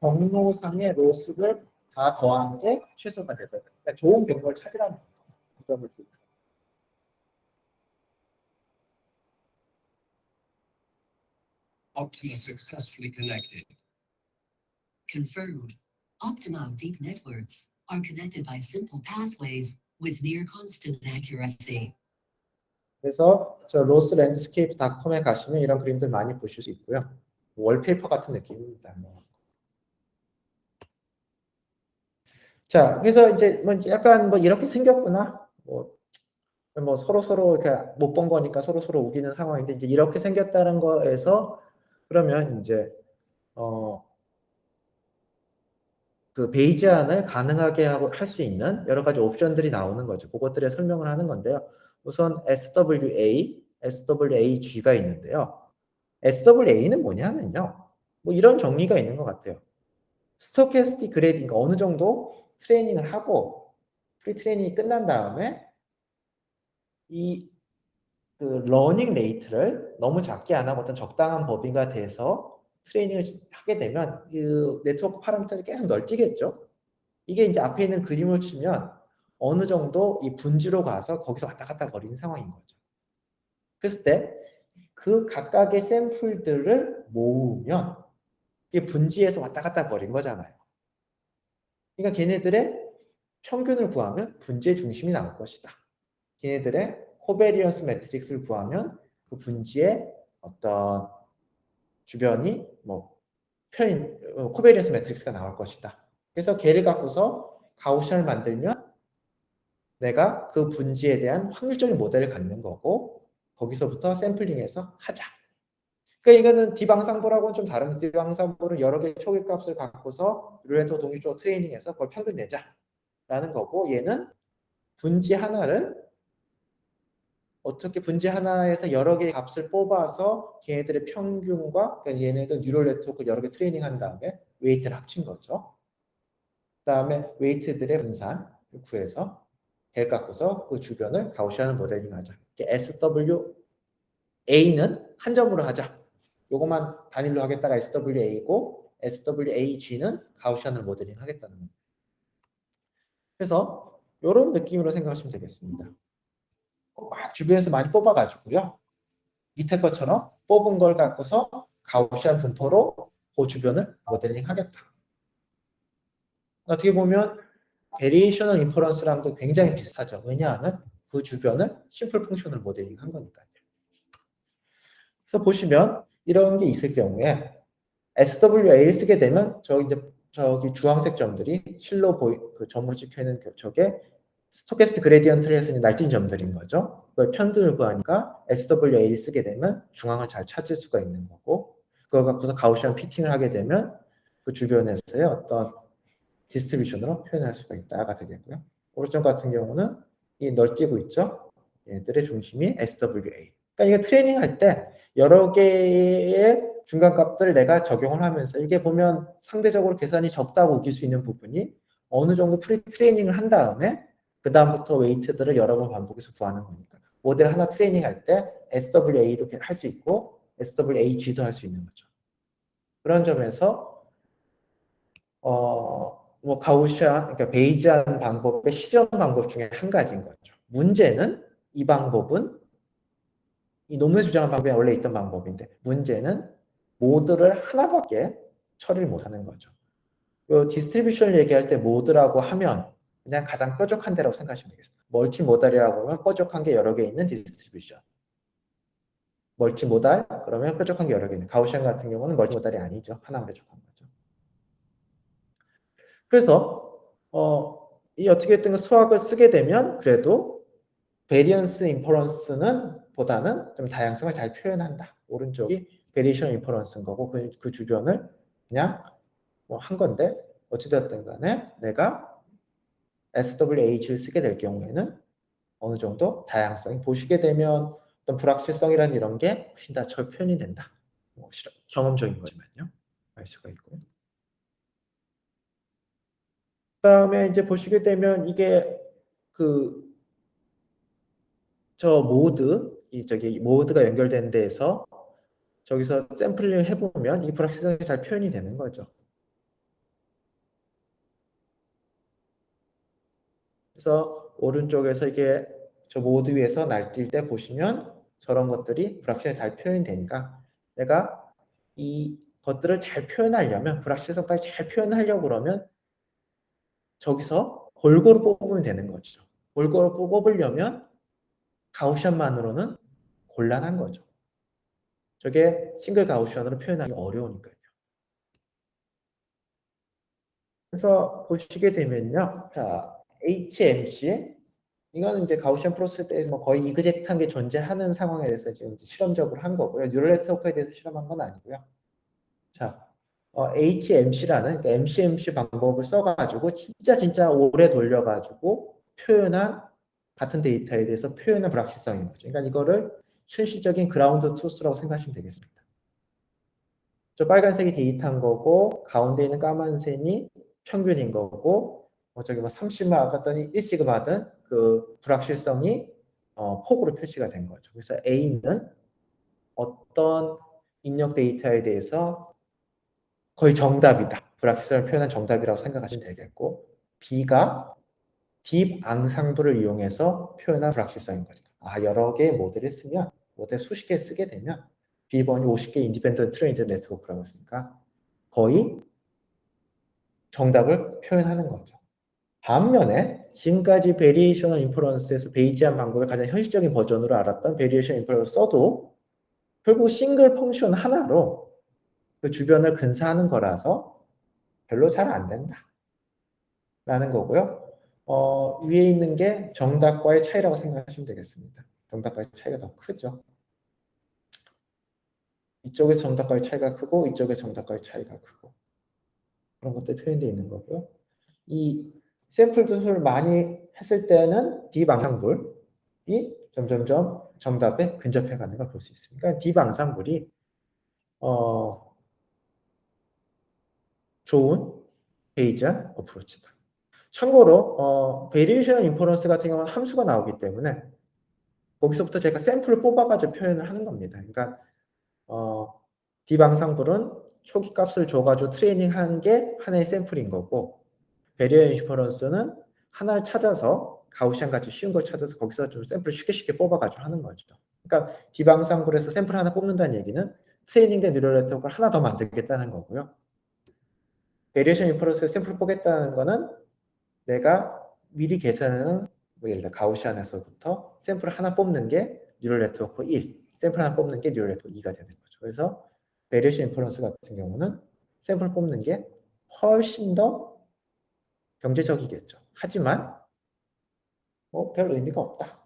경로상의 로스를 다 더한 게 최소가 되거든요. 그러니까 좋은 경로를 찾으라는 거죠. 그 점을 쓰고. Optima successfully connected. Confirmed. Optima deep networks are connected by simple pathways with near constant accuracy. 그래서 저 losslandscape.com에 가시면 이런 그림들 많이 보실 수 있고요. 월페이퍼 같은 느낌입니다. 자, 그래서 이제 뭐 약간 뭐 이렇게 생겼구나. 뭐 서로 이렇게 못 본 거니까 서로 우기는 상황인데 이제 이렇게 생겼다는 거에서 그러면 이제 그 베이지안을 가능하게 할 수 있는 여러 가지 옵션들이 나오는 거죠. 그것들에 설명을 하는 건데요. 우선 SWA, SWAG가 있는데요. SWA는 뭐냐면요. 뭐 이런 정리가 있는 것 같아요. 스토캐스틱 그레이딩, 어느 정도 트레이닝을 하고 프리 트레이닝이 끝난 다음에 이 그 러닝 레이트를 너무 작게 안 하고 어떤 적당한 범위가 돼서 트레이닝을 하게 되면 그 네트워크 파라미터를 계속 널뛰겠죠. 이게 이제 앞에 있는 그림을 치면 어느 정도 이 분지로 가서 거기서 왔다 갔다 거리는 상황인 거죠. 그랬을 때 그 각각의 샘플들을 모으면 이게 분지에서 왔다 갔다 거린 거잖아요. 그러니까 걔네들의 평균을 구하면 분지의 중심이 나올 것이다. 걔네들의 코베리언스 매트릭스를 구하면 그 분지의 어떤 주변이 뭐 코베리언스 매트릭스가 나올 것이다. 그래서 걔를 갖고서 가우시안을 만들면 내가 그 분지에 대한 확률적인 모델을 갖는 거고 거기서부터 샘플링해서 하자. 그러니까 이거는 디방상보라고는 좀 다른 디방상보는 여러 개의 초기값을 갖고서 룰레터 동시적으로 트레이닝해서 그걸 평균 내자라는 거고 얘는 분지 하나를 어떻게 분지 하나에서 여러 개의 값을 뽑아서 걔네들의 평균과 그러니까 얘네들 뉴럴 네트워크 여러 개 트레이닝한 다음에 웨이트를 합친 거죠. 그 다음에 웨이트들의 분산을 구해서 걔를 갖고서 그 주변을 가우시안 모델링하자. SWA는 한 점으로 하자. 요것만 단일로 하겠다가 SWA고 SWAG는 가우시안을 모델링 하겠다는 겁니다. 그래서 이런 느낌으로 생각하시면 되겠습니다. 막 주변에서 많이 뽑아가지고요. 밑에 것처럼 뽑은 걸 갖고서 가우시안 분포로 그 주변을 모델링 하겠다. 어떻게 보면 베리에이셔널 인퍼런스랑도 굉장히 비슷하죠. 왜냐하면 그 주변을 심플 펑션을 모델링 한 거니까요. 그래서 보시면 이런 게 있을 경우에 SWA를 쓰게 되면 저기 주황색 점들이 실로 그 점으로 찍혀 있는 저게 스토캐스틱 그레디언트를 해서 날뛴 점들인 거죠. 그걸 편균을 구하니까 SWA를 쓰게 되면 중앙을 잘 찾을 수가 있는 거고, 그걸 갖고서 가우시안 피팅을 하게 되면 그 주변에서의 어떤 디스트리뷰션으로 표현할 수가 있다가 되겠고요. 오른쪽 같은 경우는 이 널뛰고 있죠. 얘들의 중심이 SWA. 그러니까 이게 트레이닝 할 때 여러 개의 중간값들을 내가 적용을 하면서 이게 보면 상대적으로 계산이 적다고 우길 수 있는 부분이 어느 정도 프리 트레이닝을 한 다음에 그 다음부터 웨이트들을 여러 번 반복해서 구하는 거니까 모델 하나 트레이닝 할 때 SWA도 할 수 있고 SWAG도 할 수 있는 거죠. 그런 점에서 뭐 가우시안, 그러니까 베이지안 방법의 실현 방법 중에 한 가지인 거죠. 문제는 이 방법은 이 논문에 주장한 방법이 원래 있던 방법인데 문제는 모드를 하나밖에 처리를 못하는 거죠. 이 디스트리뷰션을 얘기할 때 모드라고 하면 그냥 가장 뾰족한 데라고 생각하시면 되겠습니다. 멀티모달이라고 하면 뾰족한 게 여러 개 있는 디스트리뷰션. 멀티모달 그러면 뾰족한 게 여러 개 있는. 가우시안 같은 경우는 멀티모달이 아니죠. 하나만 뾰족한 거죠. 그래서 이 어떻게 든 수학을 쓰게 되면 그래도 베리언스 인퍼런스는 보다는 좀 다양성을 잘 표현한다. 오른쪽이 베리에이션 인퍼런스인 거고 그 주변을 그냥 뭐 한 건데 어찌되었든 간에 내가 SWH를 쓰게 될 경우에는 어느 정도 다양성이 보시게 되면 어떤 불확실성이란 이런 게 훨씬 더 잘 표현이 된다. 뭐 경험적인 거지만요. 알 수가 있고요. 그다음에 이제 보시게 되면 이게 저 모드, 저기 모드가 연결된 데에서 저기서 샘플링을 해보면 이 불확실성이 잘 표현이 되는 거죠. 그래서 오른쪽에서 이게 저 모드 위에서 날뛸 때 보시면 저런 것들이 불확실성이 잘 표현이 되니까 내가 이 것들을 잘 표현하려면 불확실성까지 잘 표현하려고 그러면 저기서 골고루 뽑으면 되는 거죠. 골고루 뽑으려면 가우시안만으로는 곤란한 거죠. 저게 싱글 가우시안으로 표현하기 어려우니까요. 그래서 보시게 되면요. 자, HMC 이거는 이제 가우시안 프로세스에서 거의 이그젝트한 게 존재하는 상황에 대해서 지금 실험적으로 한 거고요. 뉴럴 네트워크에 대해서 실험한 건 아니고요. 자, HMC라는 그러니까 MCMC 방법을 써가지고 진짜 오래 돌려가지고 표현한 같은 데이터에 대해서 표현한 불확실성인 거죠. 그러니까 이거를 순시적인 그라운드 트루스라고 생각하시면 되겠습니다. 저 빨간색이 데이터인 거고 가운데 있는 까만색이 평균인 거고 저기 뭐 30만 갔더니 1시그마든 그 불확실성이 폭으로 표시가 된 거죠. 그래서 A는 어떤 입력 데이터에 대해서 거의 정답이다. 불확실성을 표현한 정답이라고 생각하시면 되겠고 B가 딥 앙상블을 이용해서 표현한 불확실성인 거죠. 여러 개의 모델을 쓰면 모델 수십 개 쓰게 되면 B번이 50개 인디펜던트 트레인드 네트워크라고 했으니까 거의 정답을 표현하는 거죠. 반면에 지금까지 베리에이셔널 인퍼런스에서 베이지안 방법의 가장 현실적인 버전으로 알았던 베리에이션 인퍼런스 써도 결국 싱글 펑션 하나로 그 주변을 근사하는 거라서 별로 잘 안 된다. 라는 거고요. 위에 있는 게 정답과의 차이라고 생각하시면 되겠습니다. 정답과의 차이가 더 크죠. 이쪽에서 정답과의 차이가 크고 이쪽에서 정답과의 차이가 크고 그런 것들이 표현되어 있는 거고요. 이 샘플 도수를 많이 했을 때는 딥앙상블이 점점점 정답에 근접해 가는 걸 볼 수 있습니다. 그러니까 딥앙상블이 좋은 베이지안 어프로치다. 참고로 베리에이션 인퍼런스 같은 경우는 함수가 나오기 때문에 거기서부터 제가 샘플을 뽑아가지고 표현을 하는 겁니다. 그러니까 딥앙상블은 초기 값을 줘가지고 트레이닝한 게 하나의 샘플인 거고 베리에이션 인퍼런스는 하나를 찾아서 가우시안 같이 쉬운 걸 찾아서 거기서 좀 샘플을 쉽게 뽑아가지고 하는 거죠. 그러니까 딥앙상블에서 샘플 하나 뽑는다는 얘기는 트레이닝된 뉴럴 네트워크를 하나 더 만들겠다는 거고요. 베리에이션 인퍼런스에 샘플을 뽑겠다는 거는 내가 미리 계산하는 뭐 예를 들어 가우시안에서부터 샘플을 하나 뽑는 게 뉴럴 네트워크 1, 샘플 하나 뽑는 게 뉴럴 네트워크 2가 되는 거죠. 그래서 베리에이션 인퍼런스 같은 경우는 샘플 뽑는 게 훨씬 더 경제적이겠죠. 하지만 뭐 별 의미가 없다가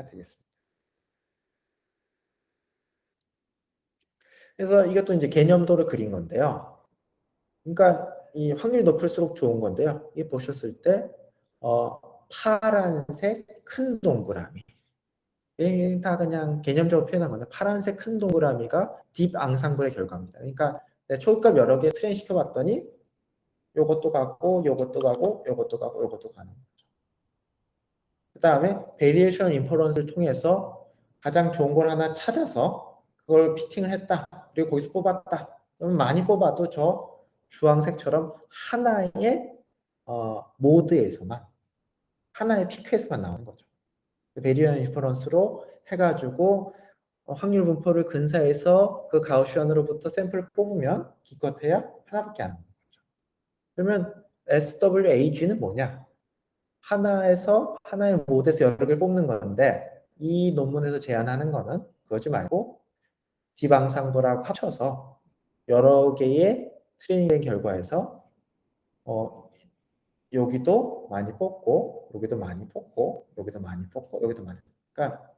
되겠습니다. 그래서 이것도 이제 개념도를 그린 건데요. 그러니까 이 확률이 높을수록 좋은 건데요. 이 보셨을 때 파란색 큰 동그라미. 이게 다 그냥 개념적으로 표현한 건데 파란색 큰 동그라미가 딥 앙상블의 결과입니다. 그러니까 내가 초급값 여러 개 트레인 시켜봤더니 요것도 가고 요것도 가고 요것도 가고 요것도 가는 거죠. 그 다음에 베리에이션 인퍼런스를 통해서 가장 좋은 걸 하나 찾아서 그걸 피팅을 했다. 그리고 거기서 뽑았다. 그러면 많이 뽑아도 저 주황색처럼 하나의 모드에서만 하나의 피크에서만 나오는 거죠. 베리에이션 인퍼런스로 해가지고 확률 분포를 근사해서 그 가우시안으로부터 샘플을 뽑으면 기껏해야 하나밖에 안 나오는 거죠. 그러면 SWAG는 뭐냐? 하나의 모드에서 여러 개를 뽑는 건데 이 논문에서 제안하는 거는 그거지 말고 딥앙상블하고 합쳐서 여러 개의 트레이닝된 결과에서 여기도 많이 뽑고 여기도 많이 뽑고 여기도 많이 뽑고 여기도 많이 뽑고 그러니까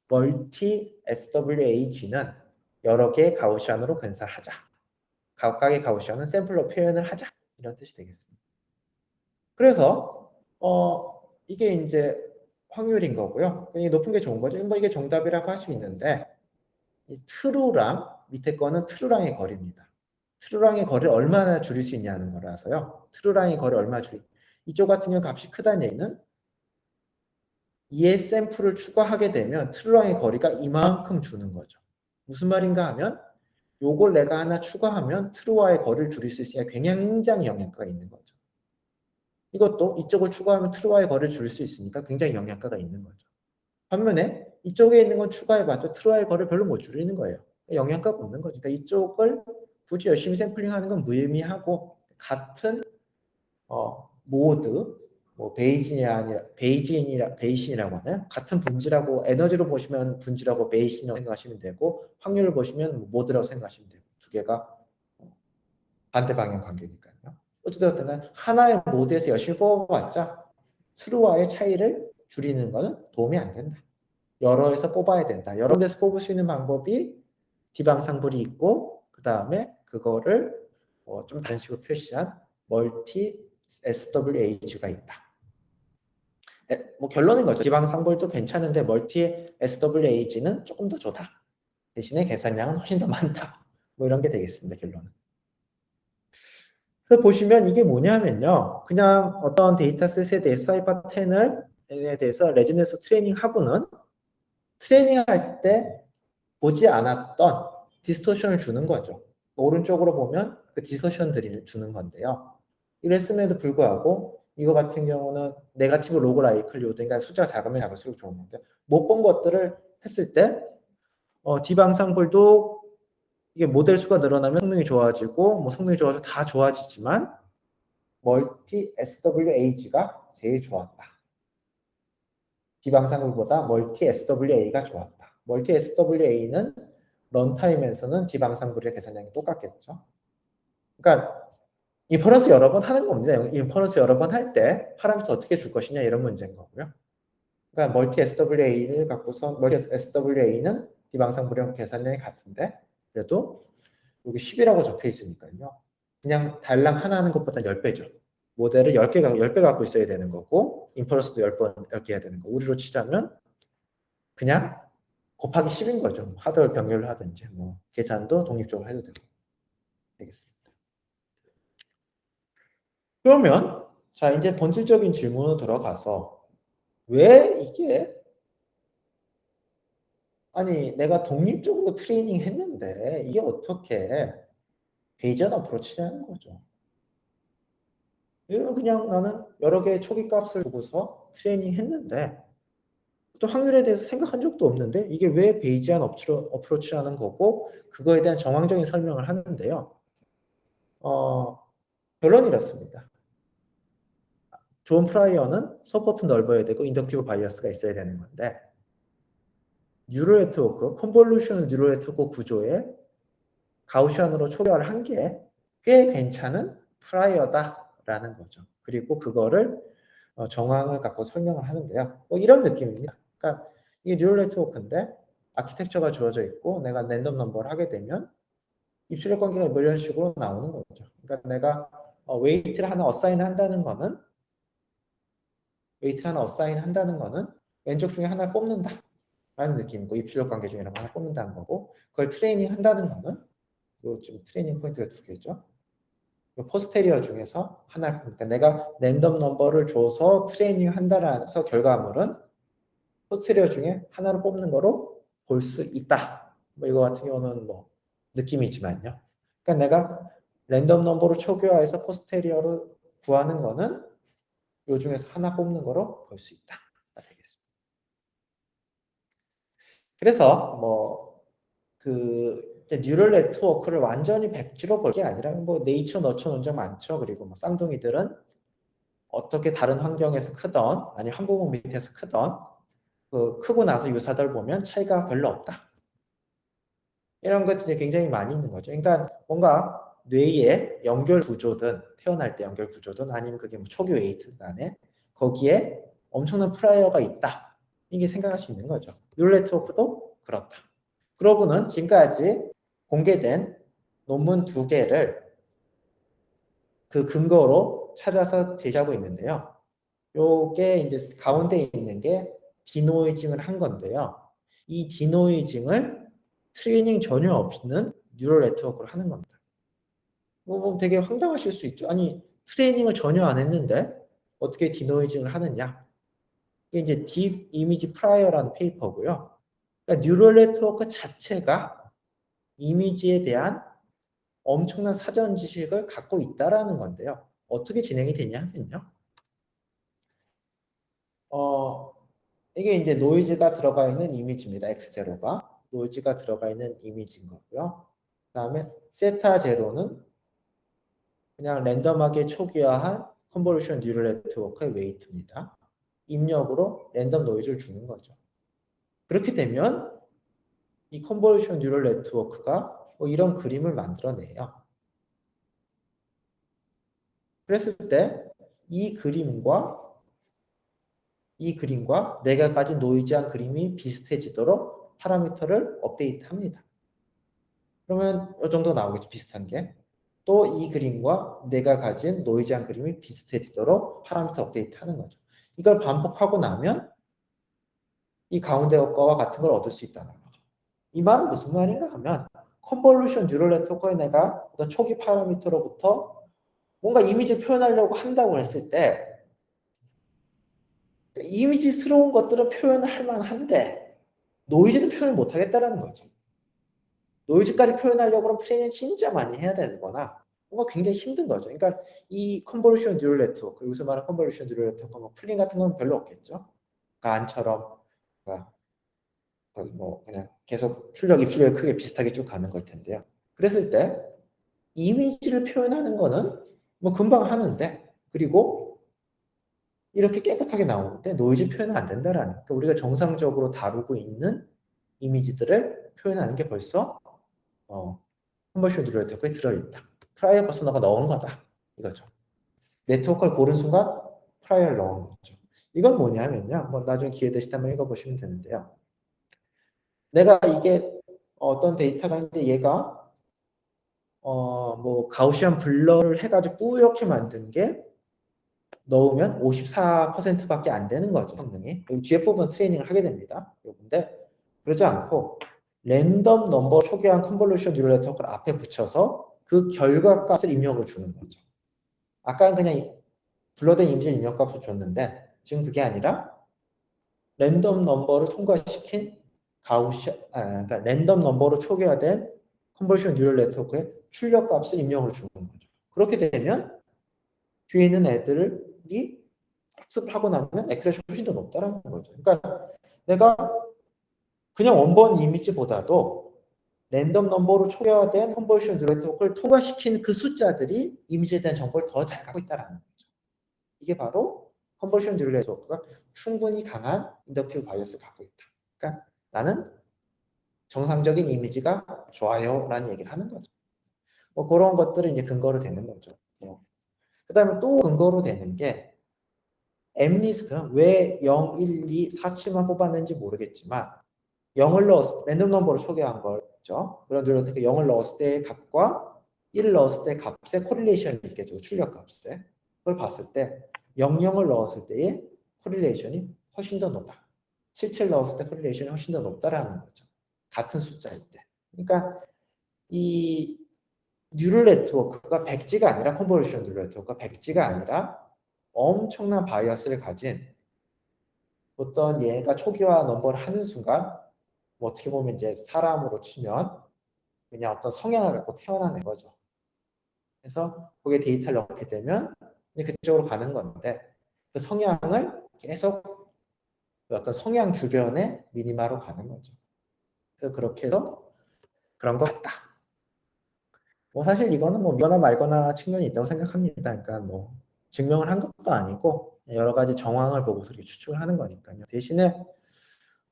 멀티 SWAG는 여러 개의 가우시안으로 근사하자. 각각의 가우시안은 샘플로 표현을 하자. 이런 뜻이 되겠습니다. 그래서 이게 이제 확률인 거고요. 이 높은 게 좋은 거죠. 뭐 이게 정답이라고 할 수 있는데 이 트루랑 밑에 거는 트루랑의 거리입니다. 트루랑의 거리를 얼마나 줄일 수 있냐는 거라서요. 트루랑의 거리를 얼마나 이쪽 같은 경우 값이 크다는 얘기는 이에 샘플을 추가하게 되면 트루랑의 거리가 이만큼 주는 거죠. 무슨 말인가 하면 요걸 내가 하나 추가하면 트루와의 거리를 줄일 수 있으니까 굉장히 영향가가 있는 거죠. 이것도 이쪽을 추가하면 트루와의 거리를 줄일 수 있으니까 굉장히 영향가가 있는 거죠. 반면에 이쪽에 있는 건 추가해봤자 트루와의 거리를 별로 못 줄이는 거예요. 영향가가 없는 거죠. 그러니까 이쪽을 굳이 열심히 샘플링하는 건 무의미하고 같은 모드, 뭐 베이진이라고 하나요? 같은 분지라고 에너지로 보시면 분지라고 베이진이라고 생각하시면 되고 확률을 보시면 모드라고 생각하시면 되고 두 개가 반대 방향 관계니까요. 어찌되었든 간 하나의 모드에서 열심히 뽑아봤자 트루와의 차이를 줄이는 것은 도움이 안 된다. 여러에서 뽑아야 된다. 여러 데서 뽑을 수 있는 방법이 딥앙상블이 있고 그 다음에 그거를 좀 다른 식으로 표시한 멀티 SWAG가 있다. 뭐 결론인 거죠. 딥앙상블도 괜찮은데 멀티 SWAG는 조금 더 좋다. 대신에 계산량은 훨씬 더 많다. 뭐 이런 게 되겠습니다. 결론은. 그래서 보시면 이게 뭐냐면요. 그냥 어떤 데이터셋에 대해서 사이파 10에 대해서 레지던스 트레이닝하고는 트레이닝할 때 보지 않았던 디스토션을 주는 거죠. 오른쪽으로 보면 그 디스토션들을 주는 건데요. 이랬음에도 불구하고 이거 같은 경우는 네거티브 로그 라이클 요드, 그러니까 숫자가 작으면 작을수록 좋은 건데 못 본 것들을 했을 때 딥앙상블도 이게 모델 수가 늘어나면 성능이 좋아지고 뭐 성능이 좋아서 다 좋아지지만 멀티 SWAG가 제일 좋았다. 딥앙상블보다 멀티 SWA가 좋았다. 멀티 SWA는 런타임에서는 딥앙상블의 계산량이 똑같겠죠. 그러니까 인퍼런스 여러 번 하는 겁니다. 인퍼런스 여러 번 할 때 파라미터 어떻게 줄 것이냐 이런 문제인 거고요. 그러니까 멀티 SWA를 갖고서 멀티 SWA는 딥앙상블이랑 계산량이 같은데 그래도 여기 10이라고 적혀 있으니까요. 그냥 달랑 하나 하는 것보다 10배죠. 모델을 10배 갖고 있어야 되는 거고 인퍼런스도 10개 해야 되는 거. 우리로 치자면 그냥 곱하기 10인 거죠. 하드웨어 병렬을 하든지 뭐 계산도 독립적으로 해도 되겠습니다. 그러면 자 이제 본질적인 질문으로 들어가서 왜 이게 아니 내가 독립적으로 트레이닝 했는데 이게 어떻게 베이지언 어프로치냐는 거죠. 그냥 나는 여러 개의 초기 값을 두고서 트레이닝 했는데 또 확률에 대해서 생각한 적도 없는데 이게 왜 베이지안 어프로치라는 거고 그거에 대한 정황적인 설명을 하는데요. 결론이 이렇습니다. 좋은 프라이어는 서포트 넓어야 되고 인덕티브 바이어스가 있어야 되는 건데 뉴럴 네트워크, 컨볼루션 뉴럴 네트워크 구조에 가우시안으로 초기화를 한 게 꽤 괜찮은 프라이어다라는 거죠. 그리고 그거를 정황을 갖고 설명을 하는데요. 뭐 이런 느낌입니다. 그러니까 이게 뉴럴 네트워크인데 아키텍처가 주어져 있고 내가 랜덤 넘버를 하게 되면 입출력 관계가 뭐 이런 식으로 나오는 거죠. 그러니까 내가 웨이트를 하나 어사인 한다는 거는 왼쪽 중에 하나를 뽑는다 라는 느낌이고 입출력 관계 중에 하나 뽑는다는 거고 그걸 트레이닝 한다는 거는 지금 트레이닝 포인트가 두 개죠. 포스테리어 중에서 하나를 그러니까 내가 랜덤 넘버를 줘서 트레이닝 한다라는 결과물은 포스테리어 중에 하나를 뽑는 거로 볼 수 있다. 뭐 이거 같은 경우는 뭐 느낌이지만요. 그러니까 내가 랜덤 넘버로 초기화해서 포스테리어로 구하는 거는 요 중에서 하나 뽑는 거로 볼 수 있다. 되겠습니다. 그래서 뉴럴 네트워크를 완전히 백지로 볼 게 아니라 네이처 너처 논쟁 많죠. 그리고 쌍둥이들은 어떻게 다른 환경에서 크던 아니 한 부분 밑에서 크던 크고 나서 유사들 보면 차이가 별로 없다. 이런 것들이 굉장히 많이 있는 거죠. 그러니까 뭔가 뇌의 연결 구조든 태어날 때 연결 구조든 아니면 그게 초기 웨이트 간에 거기에 엄청난 프라이어가 있다. 이게 생각할 수 있는 거죠. 뉴럴 네트워크도 그렇다. 그러고는 지금까지 공개된 논문 2개를 그 근거로 찾아서 제시하고 있는데요. 요게 이제 가운데 있는 게 디노이징을 한 건데요. 이 디노이징을 트레이닝 전혀 없는 뉴럴 네트워크를 하는 겁니다. 뭐 되게 황당하실 수 있죠. 아니 트레이닝을 전혀 안 했는데 어떻게 디노이징을 하느냐. 이게 이제 딥 이미지 프라이어라는 페이퍼고요. 그러니까 뉴럴 네트워크 자체가 이미지에 대한 엄청난 사전 지식을 갖고 있다라는 건데요. 어떻게 진행이 되냐 하면요. 이게 이제 노이즈가 들어가 있는 이미지입니다. X0가. 노이즈가 들어가 있는 이미지인 거고요. 그 다음에 세타 제로는 그냥 랜덤하게 초기화한 컨볼루션 뉴럴 네트워크의 웨이트입니다. 입력으로 랜덤 노이즈를 주는 거죠. 그렇게 되면 이 컨볼루션 뉴럴 네트워크가 이런 그림을 만들어내요. 그랬을 때 이 그림과 내가 가진 노이즈한 그림이 비슷해지도록 파라미터를 업데이트합니다. 그러면 이 정도 나오겠죠. 비슷한 게. 또 이 그림과 내가 가진 노이즈한 그림이 비슷해지도록 파라미터 업데이트하는 거죠. 이걸 반복하고 나면 이 가운데 거와 같은 걸 얻을 수 있다는 거죠. 이 말은 무슨 말인가 하면 컨볼루션 뉴럴 네트워크에 내가 어떤 초기 파라미터로부터 뭔가 이미지를 표현하려고 한다고 했을 때 이미지스러운 것들은 표현을 할 만한데 노이즈는 표현을 못 하겠다라는 거죠. 노이즈까지 표현하려고 그러면 트레이닝 진짜 많이 해야 되는 거나 뭔가 굉장히 힘든 거죠. 그러니까 이 컨볼루션 뉴럴 네트워크, 여기서 말하는 컨볼루션 뉴럴 네트워크, 풀링 같은 건 별로 없겠죠. 간처럼 그냥 계속 출력, 입출력이 크게 비슷하게 쭉 가는 걸 텐데요. 그랬을 때 이미지를 표현하는 거는 금방 하는데 그리고 이렇게 깨끗하게 나오는데 노이즈 표현은 안 된다라는. 그러니까 우리가 정상적으로 다루고 있는 이미지들을 표현하는 게 벌써 컨볼루션 뉴럴 네트워크에 들어있다. 프라이어 퍼스너가 넣은 거다. 이거죠. 네트워크를 고른 순간 프라이어를 넣은 거죠. 이건 뭐냐면요. 나중에 기회 되실 때 한번 읽어보시면 되는데요. 내가 이게 어떤 데이터가 있는데 얘가 가우시안 블러를 해가지고 뿌옇게 만든 게 넣으면 54%밖에 안 되는 거죠. 성능이. 뒤에 부분 트레이닝을 하게 됩니다. 근데 그러지 않고 랜덤 넘버 초기화한 컨볼루션 뉴럴 네트워크를 앞에 붙여서 그 결과값을 입력을 주는 거죠. 아까는 그냥 블러된 이미지 입력값을 줬는데 지금 그게 아니라 랜덤 넘버를 통과시킨 그러니까 랜덤 넘버로 초기화된 컨볼루션 뉴럴 네트워크의 출력값을 입력을 주는 거죠. 그렇게 되면 뒤에 있는 애들이 학습을 하고 나면 애큐레이시가 훨씬 더 높다라는 거죠. 그러니까 내가 그냥 원본 이미지보다도 랜덤 넘버로 초기화된 컨볼루션 뉴럴 네트워크를 통과시킨 그 숫자들이 이미지에 대한 정보를 더 잘 갖고 있다는 거죠. 이게 바로 컨볼루션 뉴럴 네트워크가 충분히 강한 인덕티브 바이어스를 갖고 있다. 그러니까 나는 정상적인 이미지가 좋아요 라는 얘기를 하는 거죠. 뭐 그런 것들은 이제 근거로 되는 거죠. 그 다음에 또 근거로 되는 게 M리스트, 왜 0, 1, 2, 4치만 뽑았는지 모르겠지만 0을 넣었을 때, 랜덤 넘버로 초기화한 거죠. 그런 들 어떻게 0을 넣었을 때의 값과 1을 넣었을 때 값의 코릴레이션이 있겠죠. 출력 값에. 그걸 봤을 때 00을 넣었을 때의 코릴레이션이 훨씬 더 높아. 77 넣었을 때 코릴레이션이 훨씬 더 높다라는 거죠. 같은 숫자일 때. 그러니까 이 뉴럴 네트워크가 백지가 아니라 컨볼루션 뉴럴 네트워크가 백지가 아니라 엄청난 바이어스를 가진 어떤 얘가 초기화 넘버를 하는 순간 뭐 어떻게 보면 이제 사람으로 치면 그냥 어떤 성향을 갖고 태어난 거죠. 그래서 거기에 데이터를 넣게 되면 이제 그쪽으로 가는 건데 그 성향을 계속 그 어떤 성향 주변에 미니마로 가는 거죠. 그래서 그렇게 해서 그런 것 같다. 뭐 사실 이거는 뭐 믿거나 말거나 측면이 있다고 생각합니다. 그러니까 뭐 증명을 한 것도 아니고 여러 가지 정황을 보고서 이렇게 추측을 하는 거니까요. 대신에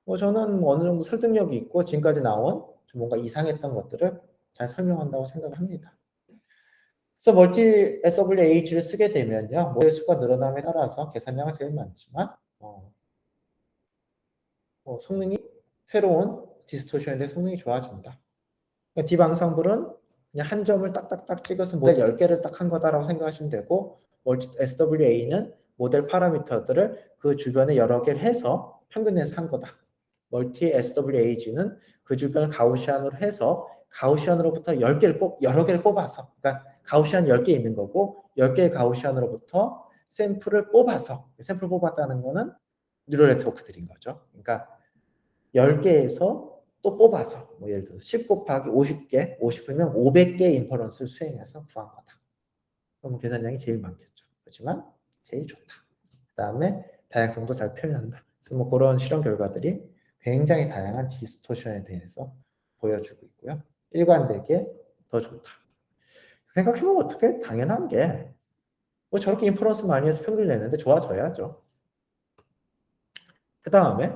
뭐 저는 어느 정도 설득력이 있고 지금까지 나온 좀 뭔가 이상했던 것들을 잘 설명한다고 생각합니다. 그래서 멀티 SWH를 쓰게 되면요, 모델 수가 늘어남에 따라서 계산량은 제일 많지만 성능이 새로운 디스토션에 대해 성능이 좋아진다. 그러니까 디방상불은 그냥 한 점을 딱딱딱 찍어서 모델 10개를 딱 한 거다라고 생각하시면 되고 멀티 SWA는 모델 파라미터들을 그 주변에 여러 개를 해서 평균해서 한 거다. 멀티 SWAG는 그 주변을 가우시안으로 해서 가우시안으로부터 10개를 여러 개를 뽑아서 그러니까 가우시안 10개 있는 거고 10개의 가우시안으로부터 샘플을 뽑았다는 거는 뉴럴 네트워크들인 거죠. 그러니까 10개에서 또 뽑아서 뭐 예를 들어서 10 곱하기 50개, 50이면 500개 인퍼런스를 수행해서 구한 거다. 그럼 계산량이 제일 많겠죠. 그렇지만 제일 좋다. 그 다음에 다양성도 잘 표현한다. 그래서 뭐 그런 실험 결과들이 굉장히 다양한 디스토션에 대해서 보여주고 있고요. 일관되게 더 좋다. 생각해보면 어떻게 당연한 게 뭐 저렇게 인퍼런스 많이 해서 평균을 내는데 좋아져야죠. 그 다음에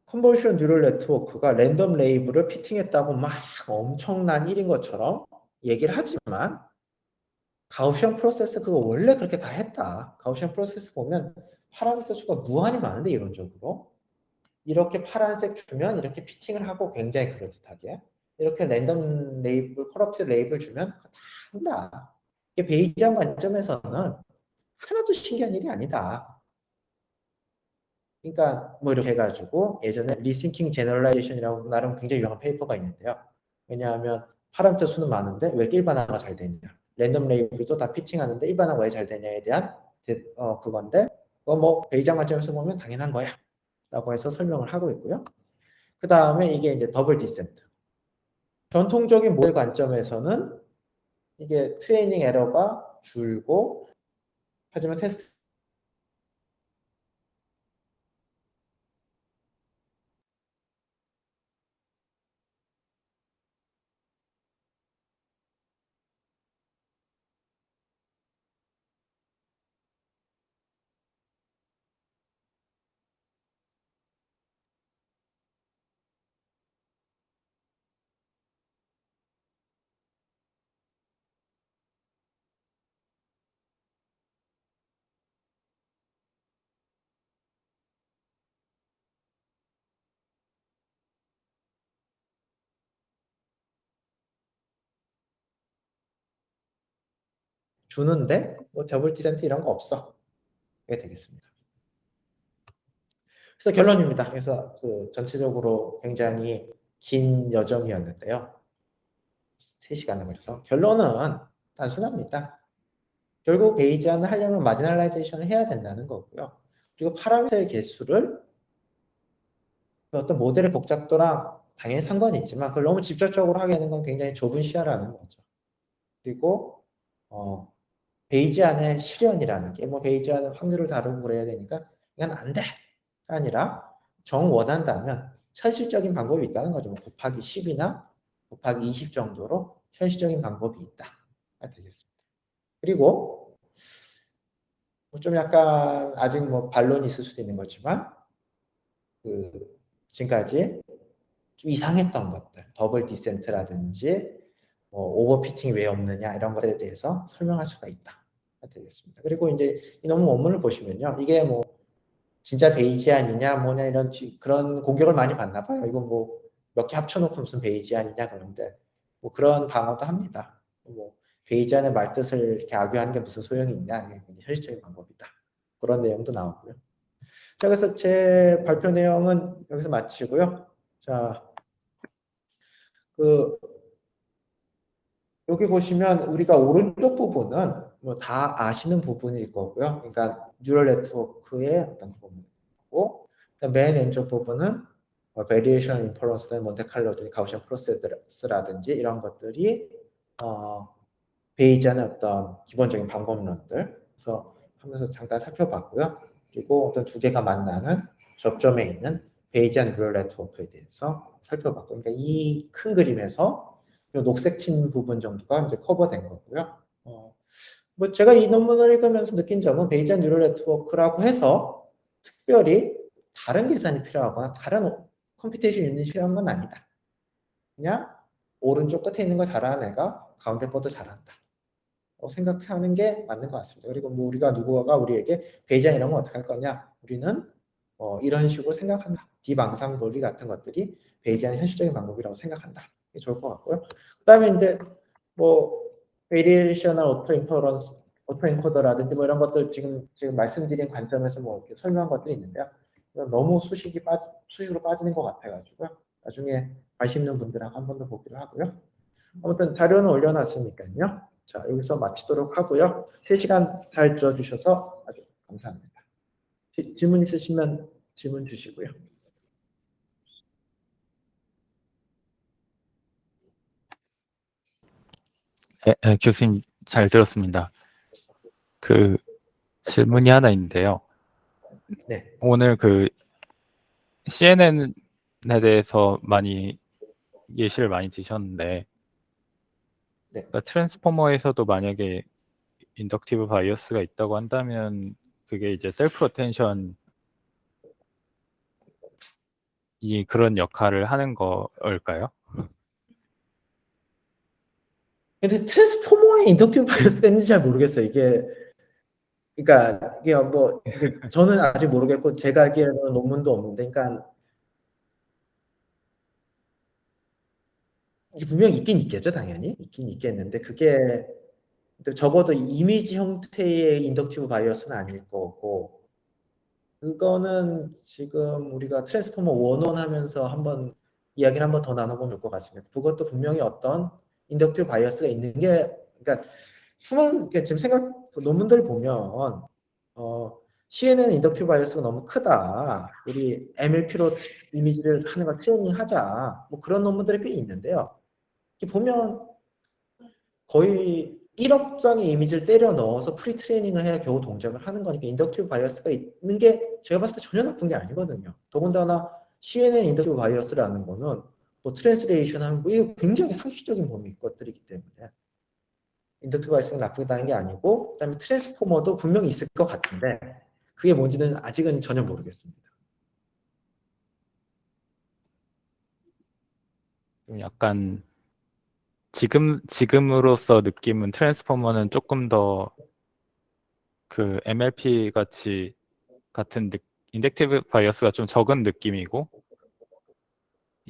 컨볼루션 뉴럴 네트워크가 랜덤 레이블을 피팅했다고 막 엄청난 일인 것처럼 얘기를 하지만 가우시안 프로세스 그거 원래 그렇게 다 했다. 가우시안 프로세스 보면 파라미터 수가 무한히 많은데 이론적으로 이렇게 파란색 주면 이렇게 피팅을 하고 굉장히 그럴듯하게 이렇게 랜덤 레이블, 커럽트 레이블 주면 다 한다. 이게 베이지안 관점에서는 하나도 신기한 일이 아니다. 그러니까 뭐 이렇게 해가지고 예전에 리싱킹 제너럴라이제이션이라고 나름 굉장히 유명한 페이퍼가 있는데요. 왜냐하면 파라미터 수는 많은데 왜 이렇게 일반화가 잘 되냐. 랜덤 레이블도 다 피팅하는데 일반화가 왜 잘 되냐에 대한 그건데 뭐 베이지안 관점에서 보면 당연한 거야 라고 해서 설명을 하고 있고요. 그 다음에 이게 이제 더블 디센트. 전통적인 모델 관점에서는 이게 트레이닝 에러가 줄고 하지만 테스트 주는데 뭐 더블 디센트 이런 거 없어. 이게 되겠습니다. 그래서 결론입니다. 그래서 그 전체적으로 굉장히 긴 여정이었는데요. 3시간을 걸려서 결론은 단순합니다. 결국 베이지안을 하려면 마지널라이제이션을 해야 된다는 거고요. 그리고 파라미터의 개수를 어떤 모델의 복잡도랑 당연히 상관이 있지만 그걸 너무 직접적으로 하게 되는 건 굉장히 좁은 시야라는 거죠. 그리고 베이지안의 실현이라는 게 뭐 베이지안 확률을 다루고 그래야 되니까 이건 안 돼. 아니라 정 원한다면 현실적인 방법이 있다는 거죠. 뭐 곱하기 10이나 곱하기 20 정도로 현실적인 방법이 있다. 되겠습니다. 그리고 뭐좀 약간 아직 뭐 반론이 있을 수도 있는 거지만 그 지금까지 좀 이상했던 것들, 더블 디센트라든지 뭐 오버피팅이 왜 없느냐 이런 것에 대해서 설명할 수가 있다. 되겠습니다. 그리고 이제 이 논문 원문을 보시면요, 이게 뭐 진짜 베이지안이냐 뭐냐 이런 그런 공격을 많이 받나 봐요. 이거 뭐 몇 개 합쳐놓고 무슨 베이지안이냐 그런데 뭐 그런 방어도 합니다. 뭐 베이지안의 말뜻을 이렇게 악유하는 게 무슨 소용이 있냐, 이게 현실적인 방법이다. 그런 내용도 나오고요. 자, 그래서 제 발표 내용은 여기서 마치고요. 자, 여기 보시면 우리가 오른쪽 부분은 뭐 다 아시는 부분일 거고요. 그러니까 뉴럴 네트워크의 어떤 부분이고, 맨 왼쪽 부분은 베리에이션 인퍼런스, 몬테칼로든지 가우시안 프로세스라든지 이런 것들이 베이지안의 어떤 기본적인 방법론들, 그래서 하면서 잠깐 살펴봤고요. 그리고 어떤 두 개가 만나는 접점에 있는 베이지안 뉴럴 네트워크에 대해서 살펴봤고, 그러니까 이 큰 그림에서 녹색 친 부분 정도가 이제 커버된 거고요. 뭐 제가 이 논문을 읽으면서 느낀 점은 베이지안 뉴럴 네트워크라고 해서 특별히 다른 계산이 필요하거나 다른 컴퓨테이션 유닛이 필요한 건 아니다. 그냥 오른쪽 끝에 있는 걸 잘하는 애가 가운데 것도 잘한다. 생각하는 게 맞는 것 같습니다. 그리고 뭐 우리가 누구가 우리에게 베이지안 이런 건 어떻게 할 거냐? 우리는 이런 식으로 생각한다. 비망상 논리 같은 것들이 베이지안 현실적인 방법이라고 생각한다. 이게 좋을 것 같고요. 그다음에 이제 뭐 베리에이셔널 오토 인코더라든지 뭐 이런 것들 지금 말씀드린 관점에서 뭐 이렇게 설명한 것들이 있는데요. 너무 수식으로 빠지는 것 같아가지고요. 나중에 관심 있는 분들하고 한 번 더 보기로 하고요. 아무튼 자료는 올려놨으니까요. 자, 여기서 마치도록 하고요. 3시간 잘 들어주셔서 아주 감사합니다. 질문 있으시면 질문 주시고요. 교수님 잘 들었습니다. 그 질문이 하나 있는데요. 네. 오늘 그 CNN에 대해서 많이 예시를 많이 드셨는데, 네. 그러니까 트랜스포머에서도 만약에 인덕티브 바이어스가 있다고 한다면 그게 이제 셀프 어텐션이 그런 역할을 하는 걸까요? 근데 트랜스포머에 인덕티브 바이어스가 있는지 잘 모르겠어요. 그러니까 이게 뭐 저는 아직 모르겠고 제가 알기에는 논문도 없는데, 그러니까 이게 분명히 있긴 있겠죠, 당연히 있긴 있겠는데 그게 적어도 이미지 형태의 인덕티브 바이어스는 아닐 거고, 그거는 지금 우리가 트랜스포머 원원 하면서 한번 이야기를 한번 더 나눠보면 좋을 것 같습니다. 그것도 분명히 어떤 인덕티브 바이어스가 있는 게, 그러니까 지금 논문들 보면 CNN 인덕티브 바이어스가 너무 크다, 우리 MLP로 이미지를 하는 걸 트레이닝 하자, 뭐 그런 논문들이 꽤 있는데요. 이렇게 보면 거의 1억 장의 이미지를 때려 넣어서 프리 트레이닝을 해야 겨우 동작을 하는 거니까 인덕티브 바이어스가 있는 게 제가 봤을 때 전혀 나쁜 게 아니거든요. 더군다나 CNN 인덕티브 바이어스라는 거는 뭐 트랜스레이션 하는 거, 이거 굉장히 상식적인 범위 것들이기 때문에 인덕티브 바이어스가 나쁘다는 게 아니고, 그다음에 트랜스포머도 분명히 있을 것 같은데 그게 뭔지는 아직은 전혀 모르겠습니다. 좀 약간 지금으로서 느낌은 트랜스포머는 조금 더 그 MLP 같은 인덕티브 바이어스가 좀 적은 느낌이고,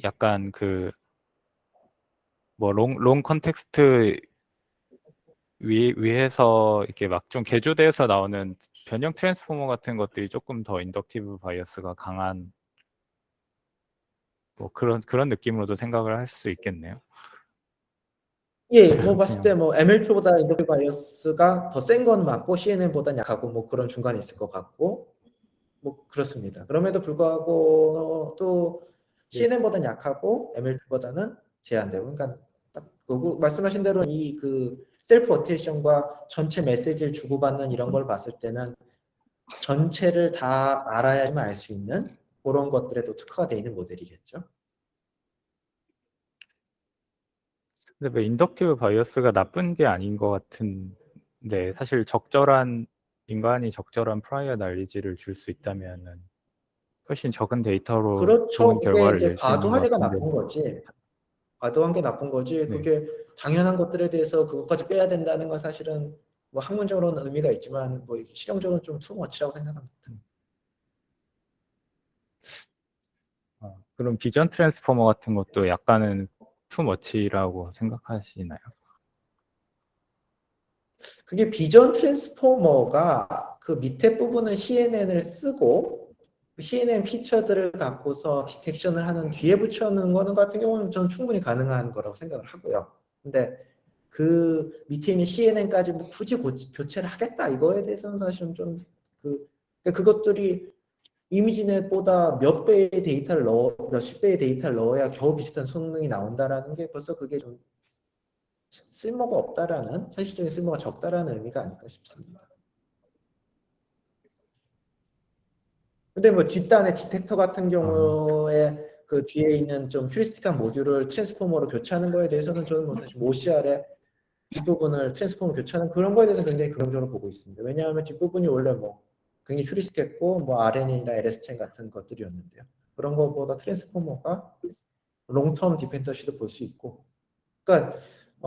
약간 그 뭐 롱 컨텍스트 위에서 이렇게 막 좀 개조돼서 나오는 변형 트랜스포머 같은 것들이 조금 더 인덕티브 바이어스가 강한 뭐 그런 느낌으로도 생각을 할 수 있겠네요. 예, 뭐 봤을 때 뭐 MLP보다 인덕티브 바이어스가 더 센 건 맞고 CNN보다 약하고 뭐 그런 중간에 있을 것 같고 뭐 그렇습니다. 그럼에도 불구하고 또 CNN보다는 약하고 MLP보다는 제한되고, 그러니까 딱 말씀하신 대로 이 셀프 어텐션과 전체 메시지를 주고받는 이런 걸 봤을 때는 전체를 다 알아야만 알 수 있는 그런 것들에도 특화가 되어 있는 모델이겠죠. 근데 뭐 인덕티브 바이어스가 나쁜 게 아닌 것 같은데 사실 인간이 적절한 프라이어 날리지를 줄 수 있다면은 훨씬 적은 데이터로 그렇죠. 좋은 그게 결과를 이제 낼 수 있는 것 과도하게가 같은데. 나쁜 거지. 과도한 게 나쁜 거지. 네. 그게 당연한 것들에 대해서 그것까지 빼야 된다는 건 사실은 뭐 학문적으로는 의미가 있지만 뭐 실용적으로는 좀 투머치라고 생각합니다. 그럼 비전 트랜스포머 같은 것도 약간은 투머치라고 생각하시나요? 그게 비전 트랜스포머가 그 밑에 부분은 CNN을 쓰고 그 CNN 피처들을 갖고서 디텍션을 하는 뒤에 붙여놓는 거는 같은 경우는 저는 충분히 가능한 거라고 생각을 하고요. 근데 그 밑에 있는 CNN까지 뭐 굳이 교체를 하겠다 이거에 대해서는 사실은 좀 그것들이 이미지넷보다 몇 배의 데이터를 몇십 배의 데이터를 넣어야 겨우 비슷한 성능이 나온다라는 게 벌써 그게 좀 쓸모가 없다라는, 현실적인 쓸모가 적다라는 의미가 아닐까 싶습니다. 근데 뭐 뒷단의 디텍터 같은 경우에 그 뒤에 있는 좀 휴리스틱한 모듈을 트랜스포머로 교체하는 거에 대해서는 저는 뭐 사실 OCR의 뒷부분을 트랜스포머 교체하는 그런 거에 대해서 굉장히 긍정적으로 보고 있습니다. 왜냐하면 뒷부분이 원래 뭐 굉장히 휴리스틱했고 뭐 RNN이나 LSTM 같은 것들이었는데요. 그런 것보다 트랜스포머가 롱텀 디펜던시도 볼 수 있고, 그러니까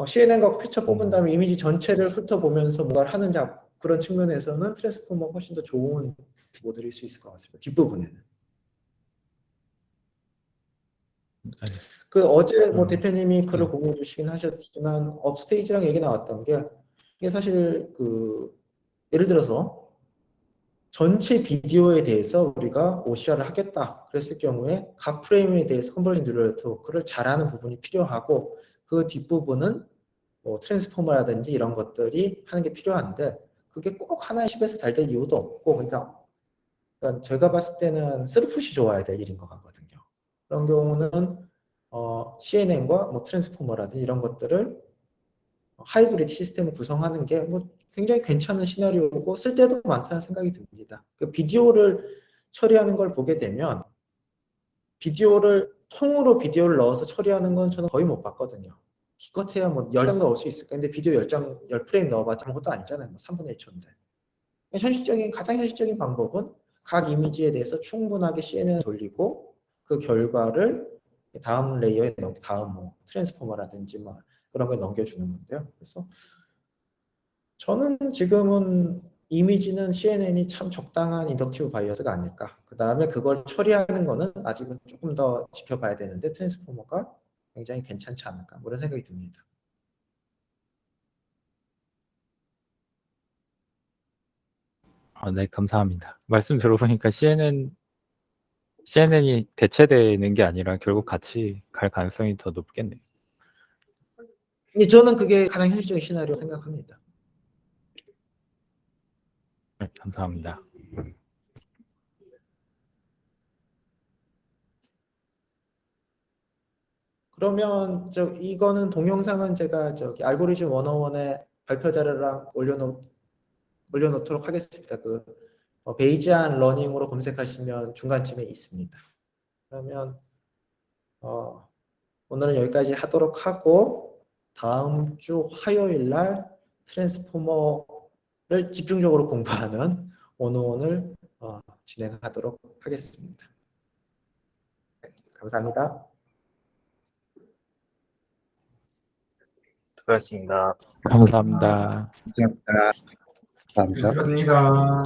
CNN과 피처 뽑은 다음에 이미지 전체를 훑어보면서 뭔가를 하는 그런 측면에서는 트랜스포머가 훨씬 더 좋은 모델일 수 있을 것 같습니다. 뒷부분에는. 그 어제 뭐 대표님이 글을 공유해 주시긴 하셨지만 업스테이지랑 얘기 나왔던 게 이게 사실 그 예를 들어서 전체 비디오에 대해서 우리가 OCR을 하겠다 그랬을 경우에 각 프레임에 대해서 컨버전 뉴럴 네트워크를 잘하는 부분이 필요하고 그 뒷부분은 뭐 트랜스포머라든지 이런 것들이 하는 게 필요한데 그게 꼭 하나의 칩에서 잘 될 이유도 없고 그러니까 제가 봤을 때는 스루풋이 좋아야 될 일인 것 같거든요. 그런 경우는 CNN과 뭐 트랜스포머라든지 이런 것들을 하이브리드 시스템을 구성하는 게 뭐 굉장히 괜찮은 시나리오고 쓸 때도 많다는 생각이 듭니다. 그 비디오를 처리하는 걸 보게 되면 통으로 비디오를 넣어서 처리하는 건 저는 거의 못 봤거든요. 기껏해야 뭐 10장 넣을 수 있을까? 근데 비디오 10프레임 넣어봤자 아무것도 아니잖아요. 뭐 3분의 1초인데. 가장 현실적인 방법은 각 이미지에 대해서 충분하게 CNN을 돌리고 그 결과를 다음 레이어에 다음 뭐 트랜스포머라든지 뭐 그런 걸 넘겨주는 건데요. 그래서 저는 지금은 이미지는 CNN이 참 적당한 인덕티브 바이어스가 아닐까. 그 다음에 그걸 처리하는 거는 아직은 조금 더 지켜봐야 되는데 트랜스포머가 굉장히 괜찮지 않을까. 뭐 이런 생각이 듭니다. 네, 감사합니다. 말씀 들어보니까 CNN이 대체되는 게 아니라 결국 같이 갈 가능성이 더 높겠네요. 근데 저는 그게 가장 현실적인 시나리오 생각합니다. 네, 감사합니다. 그러면 이거는 동영상은 제가 알고리즘 101의 발표 자료랑 올려놓도록 하겠습니다. 베이지안 러닝으로 검색하시면 중간쯤에 있습니다. 그러면 오늘은 여기까지 하도록 하고 다음 주 화요일 날 트랜스포머를 집중적으로 공부하는 오늘 진행하도록 하겠습니다. 네, 감사합니다. 수고하셨습니다. 감사합니다. 감사합니다. 수고하셨습니다.